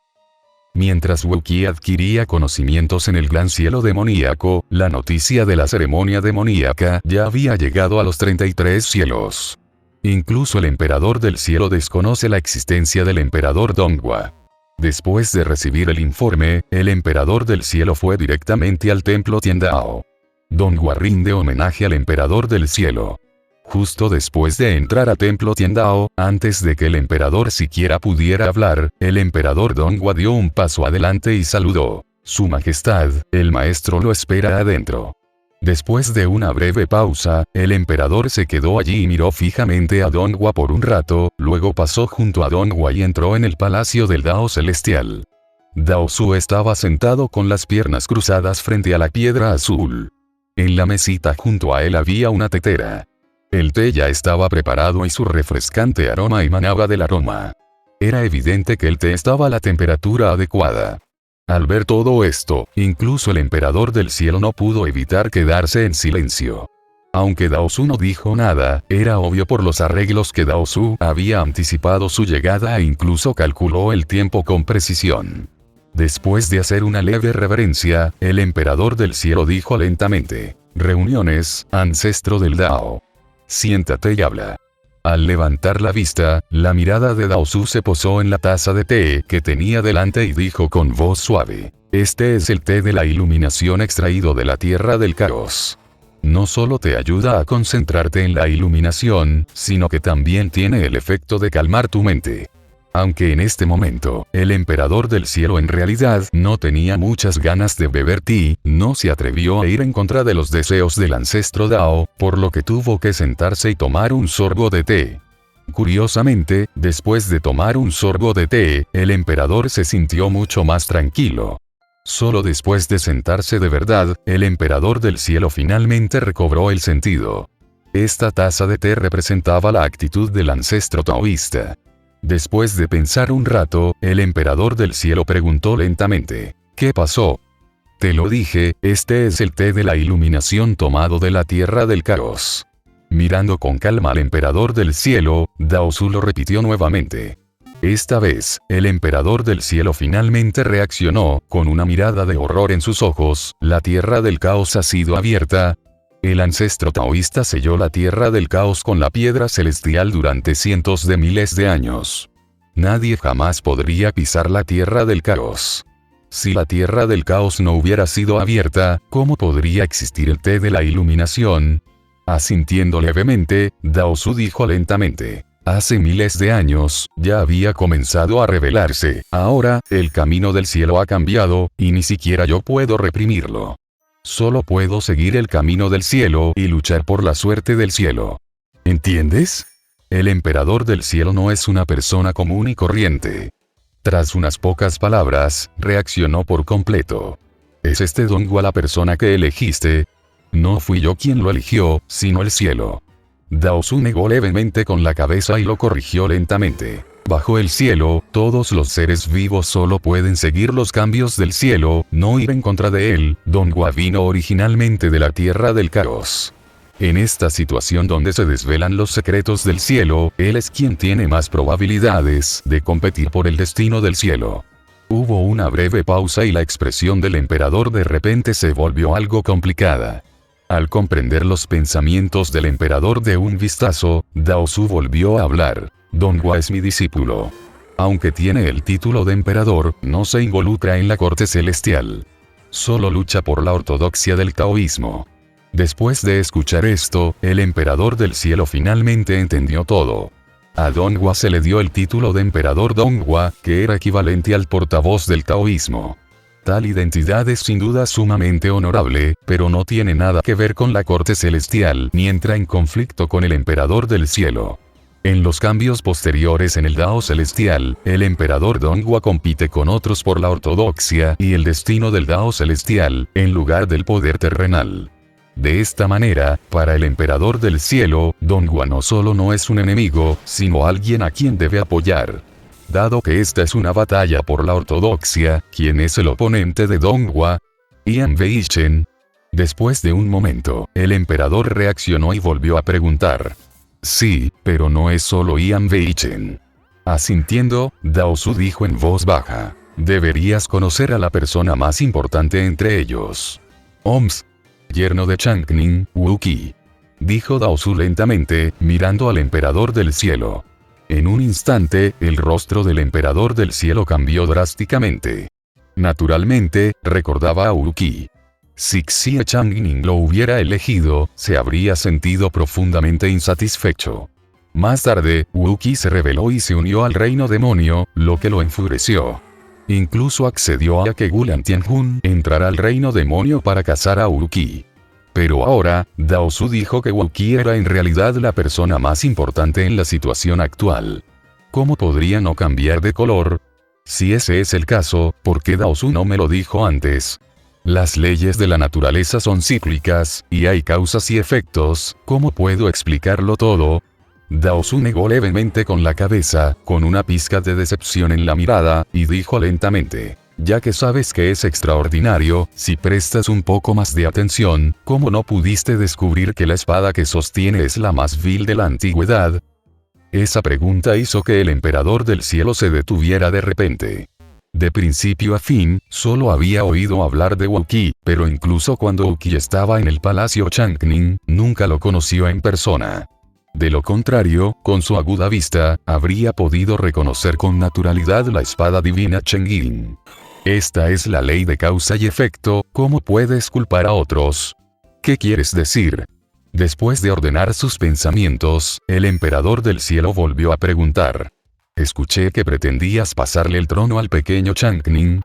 Mientras Wookiee adquiría conocimientos en el gran cielo demoníaco, la noticia de la ceremonia demoníaca ya había llegado a los 33 cielos. Incluso el emperador del cielo desconoce la existencia del emperador Donghua. Después de recibir el informe, el emperador del cielo fue directamente al templo Tiandao. Donghua rinde homenaje al emperador del cielo. Justo después de entrar a templo Tiandao, antes de que el emperador siquiera pudiera hablar, el emperador Donghua dio un paso adelante y saludó. Su majestad, el maestro lo espera adentro. Después de una breve pausa, el emperador se quedó allí y miró fijamente a Donghua por un rato, luego pasó junto a Donghua y entró en el palacio del Dao Celestial. Dao Su estaba sentado con las piernas cruzadas frente a la piedra azul. En la mesita junto a él había una tetera. El té ya estaba preparado y su refrescante aroma emanaba del aroma. Era evidente que el té estaba a la temperatura adecuada. Al ver todo esto, incluso el emperador del cielo no pudo evitar quedarse en silencio. Aunque Dao Su no dijo nada, era obvio por los arreglos que Dao Su había anticipado su llegada e incluso calculó el tiempo con precisión. Después de hacer una leve reverencia, el emperador del cielo dijo lentamente: «Reuniones, ancestro del Dao. Siéntate y habla». Al levantar la vista, la mirada de Dao Su se posó en la taza de té que tenía delante y dijo con voz suave: «Este es el té de la iluminación extraído de la tierra del caos. No solo te ayuda a concentrarte en la iluminación, sino que también tiene el efecto de calmar tu mente». Aunque en este momento, el emperador del cielo en realidad no tenía muchas ganas de beber té, no se atrevió a ir en contra de los deseos del ancestro Dao, por lo que tuvo que sentarse y tomar un sorbo de té. Curiosamente, después de tomar un sorbo de té, el emperador se sintió mucho más tranquilo. Solo después de sentarse de verdad, el emperador del cielo finalmente recobró el sentido. Esta taza de té representaba la actitud del ancestro taoísta. Después de pensar un rato, el emperador del cielo preguntó lentamente: «¿Qué pasó?». «Te lo dije, este es el té de la iluminación tomado de la tierra del caos». Mirando con calma al emperador del cielo, Dao Su lo repitió nuevamente. Esta vez, el emperador del cielo finalmente reaccionó, con una mirada de horror en sus ojos: «La tierra del caos ha sido abierta». El ancestro taoísta selló la tierra del caos con la piedra celestial durante cientos de miles de años. Nadie jamás podría pisar la tierra del caos. Si la tierra del caos no hubiera sido abierta, ¿cómo podría existir el té de la iluminación? Asintiendo levemente, Dao Su dijo lentamente: «Hace miles de años, ya había comenzado a revelarse. Ahora, el camino del cielo ha cambiado, y ni siquiera yo puedo reprimirlo. Solo puedo seguir el camino del cielo y luchar por la suerte del cielo». ¿Entiendes? El emperador del cielo no es una persona común y corriente. Tras unas pocas palabras, reaccionó por completo. ¿Es este Donghua la persona que elegiste? No fui yo quien lo eligió, sino el cielo. Dao Su negó levemente con la cabeza y lo corrigió lentamente. Bajo el cielo, todos los seres vivos solo pueden seguir los cambios del cielo, no ir en contra de él. Donghua vino originalmente de la tierra del caos. En esta situación donde se desvelan los secretos del cielo, él es quien tiene más probabilidades de competir por el destino del cielo. Hubo una breve pausa y la expresión del emperador de repente se volvió algo complicada. Al comprender los pensamientos del emperador de un vistazo, Dao Su volvió a hablar. Donghua es mi discípulo. Aunque tiene el título de emperador, no se involucra en la corte celestial. Solo lucha por la ortodoxia del taoísmo. Después de escuchar esto, el emperador del cielo finalmente entendió todo. A Donghua se le dio el título de emperador Donghua, que era equivalente al portavoz del taoísmo. Tal identidad es sin duda sumamente honorable, pero no tiene nada que ver con la corte celestial ni entra en conflicto con el emperador del cielo. En los cambios posteriores en el Dao celestial, el emperador Donghua compite con otros por la ortodoxia y el destino del Dao celestial, en lugar del poder terrenal. De esta manera, para el emperador del cielo, Donghua no solo no es un enemigo, sino alguien a quien debe apoyar. Dado que esta es una batalla por la ortodoxia, ¿quién es el oponente de Donghua? Yan Weichen. Después de un momento, el emperador reaccionó y volvió a preguntar. Sí, pero no es solo Yan Weichen. Asintiendo, Dao Su dijo en voz baja. Deberías conocer a la persona más importante entre ellos. Oms. Yerno de Changning, Wu Qi. Dijo Dao Su lentamente, mirando al emperador del cielo. En un instante, el rostro del emperador del cielo cambió drásticamente. Naturalmente, recordaba a Wu Qi. Si Xie Changning lo hubiera elegido, se habría sentido profundamente insatisfecho. Más tarde, Wu Qi se rebeló y se unió al reino demonio, lo que lo enfureció. Incluso accedió a que Gulan Tianjun entrara al reino demonio para cazar a Wu Qi. Pero ahora, Dao Su dijo que Wu Qi era en realidad la persona más importante en la situación actual. ¿Cómo podría no cambiar de color? Si ese es el caso, ¿por qué Dao Su no me lo dijo antes? Las leyes de la naturaleza son cíclicas, y hay causas y efectos, ¿cómo puedo explicarlo todo? Dao Su negó levemente con la cabeza, con una pizca de decepción en la mirada, y dijo lentamente. Ya que sabes que es extraordinario, si prestas un poco más de atención, ¿cómo no pudiste descubrir que la espada que sostiene es la más vil de la antigüedad? Esa pregunta hizo que el emperador del cielo se detuviera de repente. De principio a fin, solo había oído hablar de Wu Qi, pero incluso cuando Wu Qi estaba en el palacio Changning, nunca lo conoció en persona. De lo contrario, con su aguda vista, habría podido reconocer con naturalidad la espada divina Chengyin. Esta es la ley de causa y efecto, ¿cómo puedes culpar a otros? ¿Qué quieres decir? Después de ordenar sus pensamientos, el emperador del cielo volvió a preguntar. Escuché que pretendías pasarle el trono al pequeño Changning.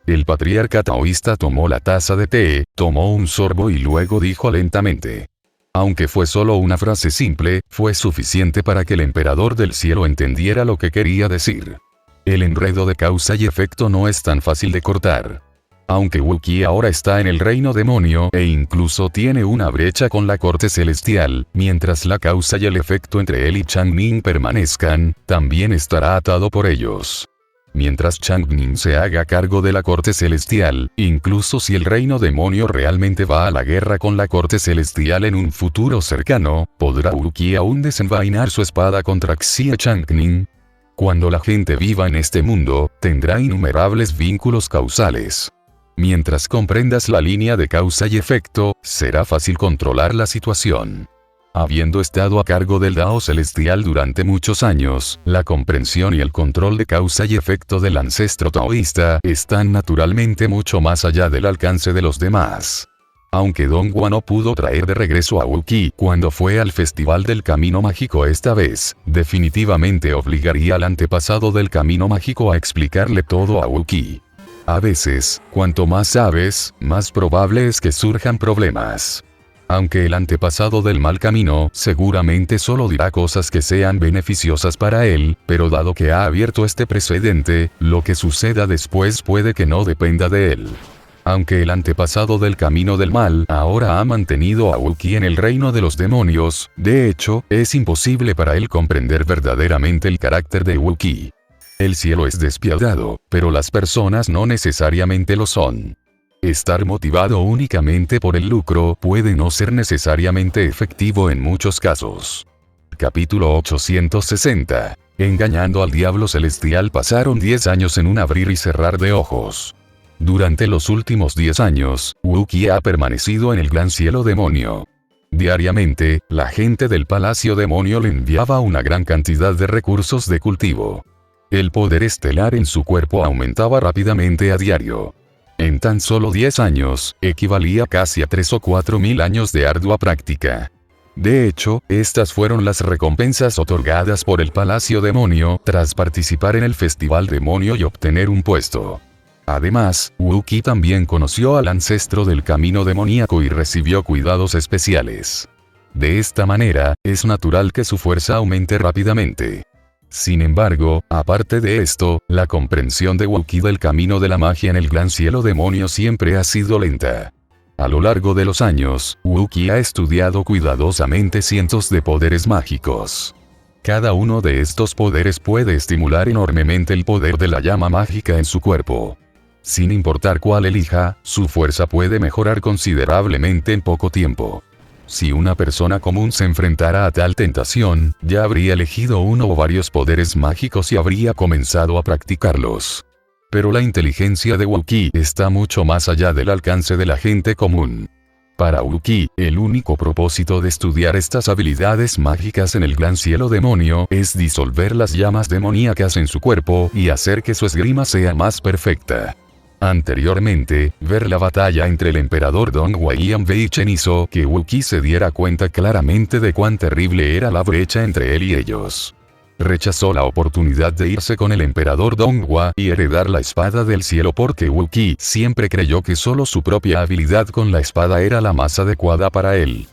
El patriarca taoísta tomó la taza de té, tomó un sorbo y luego dijo lentamente. Aunque fue solo una frase simple, fue suficiente para que el emperador del cielo entendiera lo que quería decir. El enredo de causa y efecto no es tan fácil de cortar. Aunque Wu Qi ahora está en el reino demonio e incluso tiene una brecha con la corte celestial, mientras la causa y el efecto entre él y Changning permanezcan, también estará atado por ellos. Mientras Changning se haga cargo de la corte celestial, incluso si el reino demonio realmente va a la guerra con la corte celestial en un futuro cercano, ¿podrá Wu Qi aún desenvainar su espada contra Xie Changning? Cuando la gente viva en este mundo, tendrá innumerables vínculos causales. Mientras comprendas la línea de causa y efecto, será fácil controlar la situación. Habiendo estado a cargo del Dao celestial durante muchos años, la comprensión y el control de causa y efecto del ancestro taoísta están naturalmente mucho más allá del alcance de los demás. Aunque Donghua no pudo traer de regreso a Wu Qi cuando fue al Festival del Camino Mágico esta vez, definitivamente obligaría al antepasado del Camino Mágico a explicarle todo a Wu Qi. A veces, cuanto más sabes, más probable es que surjan problemas. Aunque el antepasado del mal camino seguramente solo dirá cosas que sean beneficiosas para él, pero dado que ha abierto este precedente, lo que suceda después puede que no dependa de él. Aunque el antepasado del camino del mal ahora ha mantenido a Wu Qi en el reino de los demonios, de hecho, es imposible para él comprender verdaderamente el carácter de Wu Qi. El cielo es despiadado, pero las personas no necesariamente lo son. Estar motivado únicamente por el lucro puede no ser necesariamente efectivo en muchos casos. Capítulo 860. Engañando al diablo celestial pasaron 10 años en un abrir y cerrar de ojos. Durante los últimos 10 años, Wu-Qi ha permanecido en el gran cielo demonio. Diariamente, la gente del palacio demonio le enviaba una gran cantidad de recursos de cultivo. El poder estelar en su cuerpo aumentaba rápidamente a diario. En tan solo 10 años, equivalía casi a 3 o 4 mil años de ardua práctica. De hecho, estas fueron las recompensas otorgadas por el Palacio Demonio tras participar en el Festival Demonio y obtener un puesto. Además, Wu-Qi también conoció al ancestro del camino demoníaco y recibió cuidados especiales. De esta manera, es natural que su fuerza aumente rápidamente. Sin embargo, aparte de esto, la comprensión de Wu-Qi del camino de la magia en el gran cielo demonio siempre ha sido lenta. A lo largo de los años, Wu-Qi ha estudiado cuidadosamente cientos de poderes mágicos. Cada uno de estos poderes puede estimular enormemente el poder de la llama mágica en su cuerpo. Sin importar cuál elija, su fuerza puede mejorar considerablemente en poco tiempo. Si una persona común se enfrentara a tal tentación, ya habría elegido uno o varios poderes mágicos y habría comenzado a practicarlos. Pero la inteligencia de Wu-Qi está mucho más allá del alcance de la gente común. Para Wu-Qi, el único propósito de estudiar estas habilidades mágicas en el gran cielo demonio es disolver las llamas demoníacas en su cuerpo y hacer que su esgrima sea más perfecta. Anteriormente, ver la batalla entre el emperador Dongwu y Yanbei Chen hizo que Wu-Qi se diera cuenta claramente de cuán terrible era la brecha entre él y ellos. Rechazó la oportunidad de irse con el emperador Dongwu y heredar la espada del cielo porque Wu-Qi siempre creyó que solo su propia habilidad con la espada era la más adecuada para él.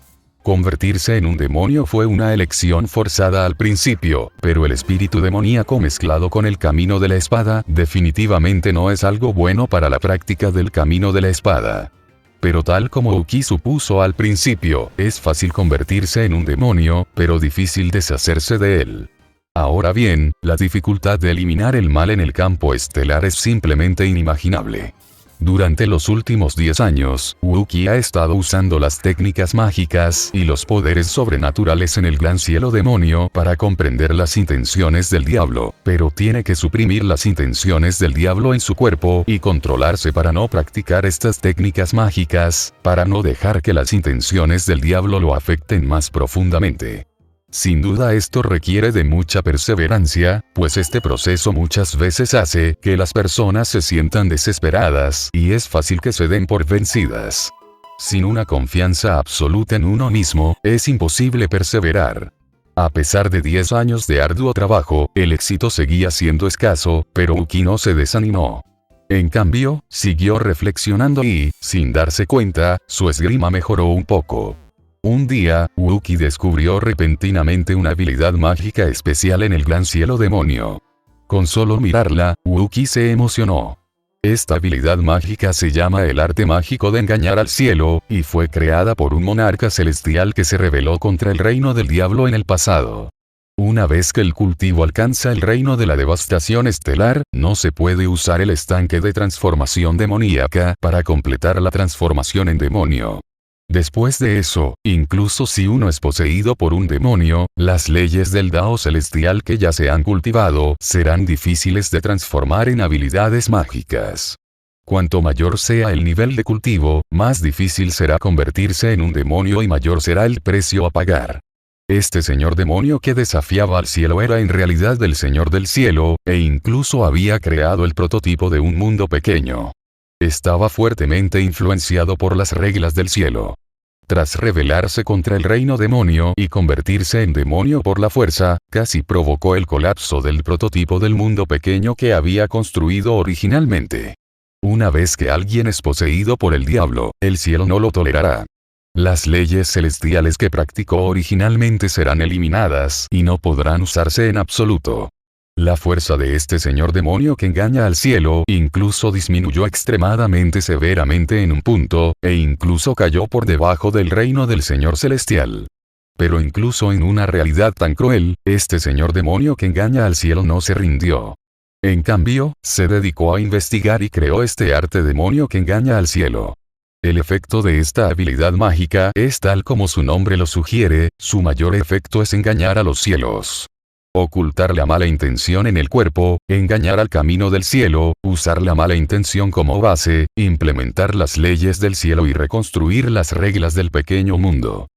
Convertirse en un demonio fue una elección forzada al principio, pero el espíritu demoníaco mezclado con el camino de la espada definitivamente no es algo bueno para la práctica del camino de la espada. Pero tal como Wu-Qi supuso al principio, es fácil convertirse en un demonio, pero difícil deshacerse de él. Ahora bien, la dificultad de eliminar el mal en el campo estelar es simplemente inimaginable. Durante los últimos 10 años, Wu-Qi ha estado usando las técnicas mágicas y los poderes sobrenaturales en el gran cielo demonio para comprender las intenciones del diablo, pero tiene que suprimir las intenciones del diablo en su cuerpo y controlarse para no practicar estas técnicas mágicas, para no dejar que las intenciones del diablo lo afecten más profundamente. Sin duda esto requiere de mucha perseverancia, pues este proceso muchas veces hace que las personas se sientan desesperadas y es fácil que se den por vencidas. Sin una confianza absoluta en uno mismo, es imposible perseverar. A pesar de 10 años de arduo trabajo, el éxito seguía siendo escaso, pero Wu-Qi no se desanimó. En cambio, siguió reflexionando y, sin darse cuenta, su esgrima mejoró un poco. Un día, Wu-Qi descubrió repentinamente una habilidad mágica especial en el gran cielo demonio. Con solo mirarla, Wu-Qi se emocionó. Esta habilidad mágica se llama el arte mágico de engañar al cielo, y fue creada por un monarca celestial que se rebeló contra el reino del diablo en el pasado. Una vez que el cultivo alcanza el reino de la devastación estelar, no se puede usar el estanque de transformación demoníaca para completar la transformación en demonio. Después de eso, incluso si uno es poseído por un demonio, las leyes del Dao celestial que ya se han cultivado serán difíciles de transformar en habilidades mágicas. Cuanto mayor sea el nivel de cultivo, más difícil será convertirse en un demonio y mayor será el precio a pagar. Este señor demonio que desafiaba al cielo era en realidad el señor del cielo, e incluso había creado el prototipo de un mundo pequeño. Estaba fuertemente influenciado por las reglas del cielo. Tras rebelarse contra el reino demonio y convertirse en demonio por la fuerza, casi provocó el colapso del prototipo del mundo pequeño que había construido originalmente. Una vez que alguien es poseído por el diablo, el cielo no lo tolerará. Las leyes celestiales que practicó originalmente serán eliminadas y no podrán usarse en absoluto. La fuerza de este señor demonio que engaña al cielo incluso disminuyó extremadamente severamente en un punto, e incluso cayó por debajo del reino del señor celestial. Pero incluso en una realidad tan cruel, este señor demonio que engaña al cielo no se rindió. En cambio, se dedicó a investigar y creó este arte demonio que engaña al cielo. El efecto de esta habilidad mágica es tal como su nombre lo sugiere, su mayor efecto es engañar a los cielos. ocultar la mala intención en el cuerpo, engañar al camino del cielo, usar la mala intención como base, implementar las leyes del cielo y reconstruir las reglas del pequeño mundo.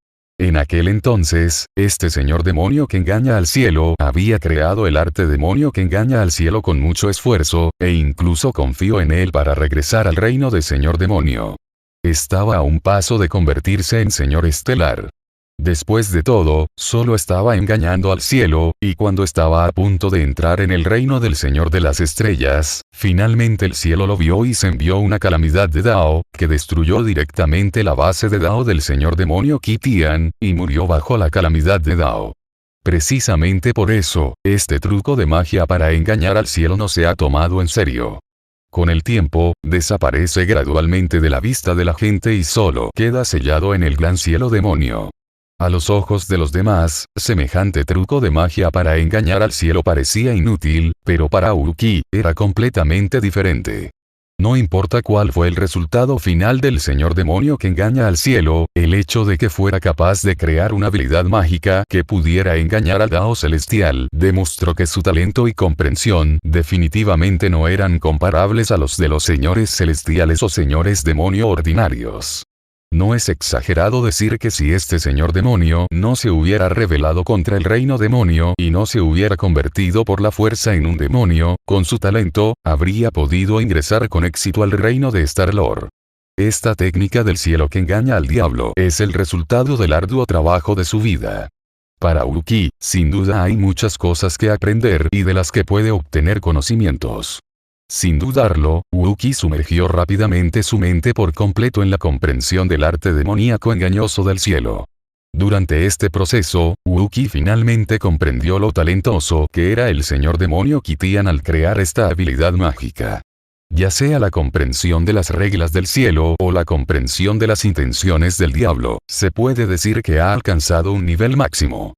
En aquel entonces, este señor demonio que engaña al cielo había creado el arte demonio que engaña al cielo con mucho esfuerzo, e incluso confió en él para regresar al reino de señor demonio. Estaba a un paso de convertirse en señor estelar. Después de todo, solo estaba engañando al cielo, y cuando estaba a punto de entrar en el reino del Señor de las Estrellas, finalmente el cielo lo vio y se envió una calamidad de Dao, que destruyó directamente la base de Dao del señor demonio Qi Tian, y murió bajo la calamidad de Dao. Precisamente por eso, este truco de magia para engañar al cielo no se ha tomado en serio. Con el tiempo, desaparece gradualmente de la vista de la gente y solo queda sellado en el gran cielo demonio. A los ojos de los demás, semejante truco de magia para engañar al cielo parecía inútil, pero para Uruki, era completamente diferente. No importa cuál fue el resultado final del señor demonio que engaña al cielo, el hecho de que fuera capaz de crear una habilidad mágica que pudiera engañar al Dao celestial demostró que su talento y comprensión definitivamente no eran comparables a los de los señores celestiales o señores demonio ordinarios. No es exagerado decir que si este señor demonio no se hubiera rebelado contra el reino demonio y no se hubiera convertido por la fuerza en un demonio, con su talento, habría podido ingresar con éxito al reino de Star-Lord. Esta técnica del cielo que engaña al diablo es el resultado del arduo trabajo de su vida. Para Uruki, sin duda hay muchas cosas que aprender y de las que puede obtener conocimientos. Sin dudarlo, Uruki sumergió rápidamente su mente por completo en la comprensión del arte demoníaco engañoso del cielo. Durante este proceso, Uruki finalmente comprendió lo talentoso que era el señor demonio Qi Tian al crear esta habilidad mágica. Ya sea la comprensión de las reglas del cielo o la comprensión de las intenciones del diablo, se puede decir que ha alcanzado un nivel máximo.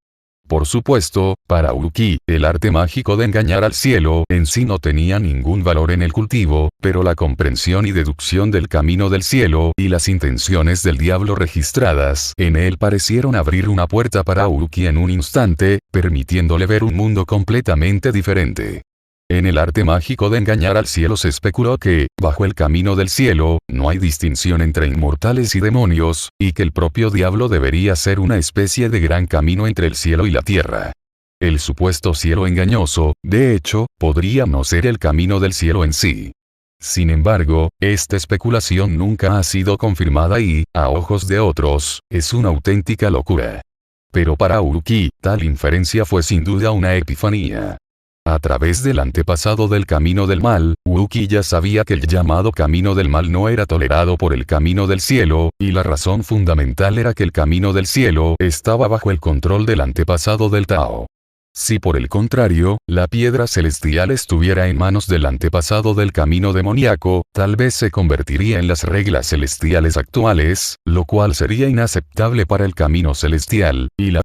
Por supuesto, para Uruki, el arte mágico de engañar al cielo en sí no tenía ningún valor en el cultivo, pero la comprensión y deducción del camino del cielo y las intenciones del diablo registradas en él parecieron abrir una puerta para Uruki en un instante, permitiéndole ver un mundo completamente diferente. En el arte mágico de engañar al cielo se especuló que, bajo el camino del cielo, no hay distinción entre inmortales y demonios, y que el propio diablo debería ser una especie de gran camino entre el cielo y la tierra. El supuesto cielo engañoso, de hecho, podría no ser el camino del cielo en sí. Sin embargo, esta especulación nunca ha sido confirmada y, a ojos de otros, es una auténtica locura. Pero para Uruki, tal inferencia fue sin duda una epifanía. A través del antepasado del camino del mal, Uruki ya sabía que el llamado camino del mal no era tolerado por el camino del cielo, y la razón fundamental era que el camino del cielo estaba bajo el control del antepasado del Tao. Si por el contrario, la piedra celestial estuviera en manos del antepasado del camino demoníaco, tal vez se convertiría en las reglas celestiales actuales, lo cual sería inaceptable para el camino celestial, y la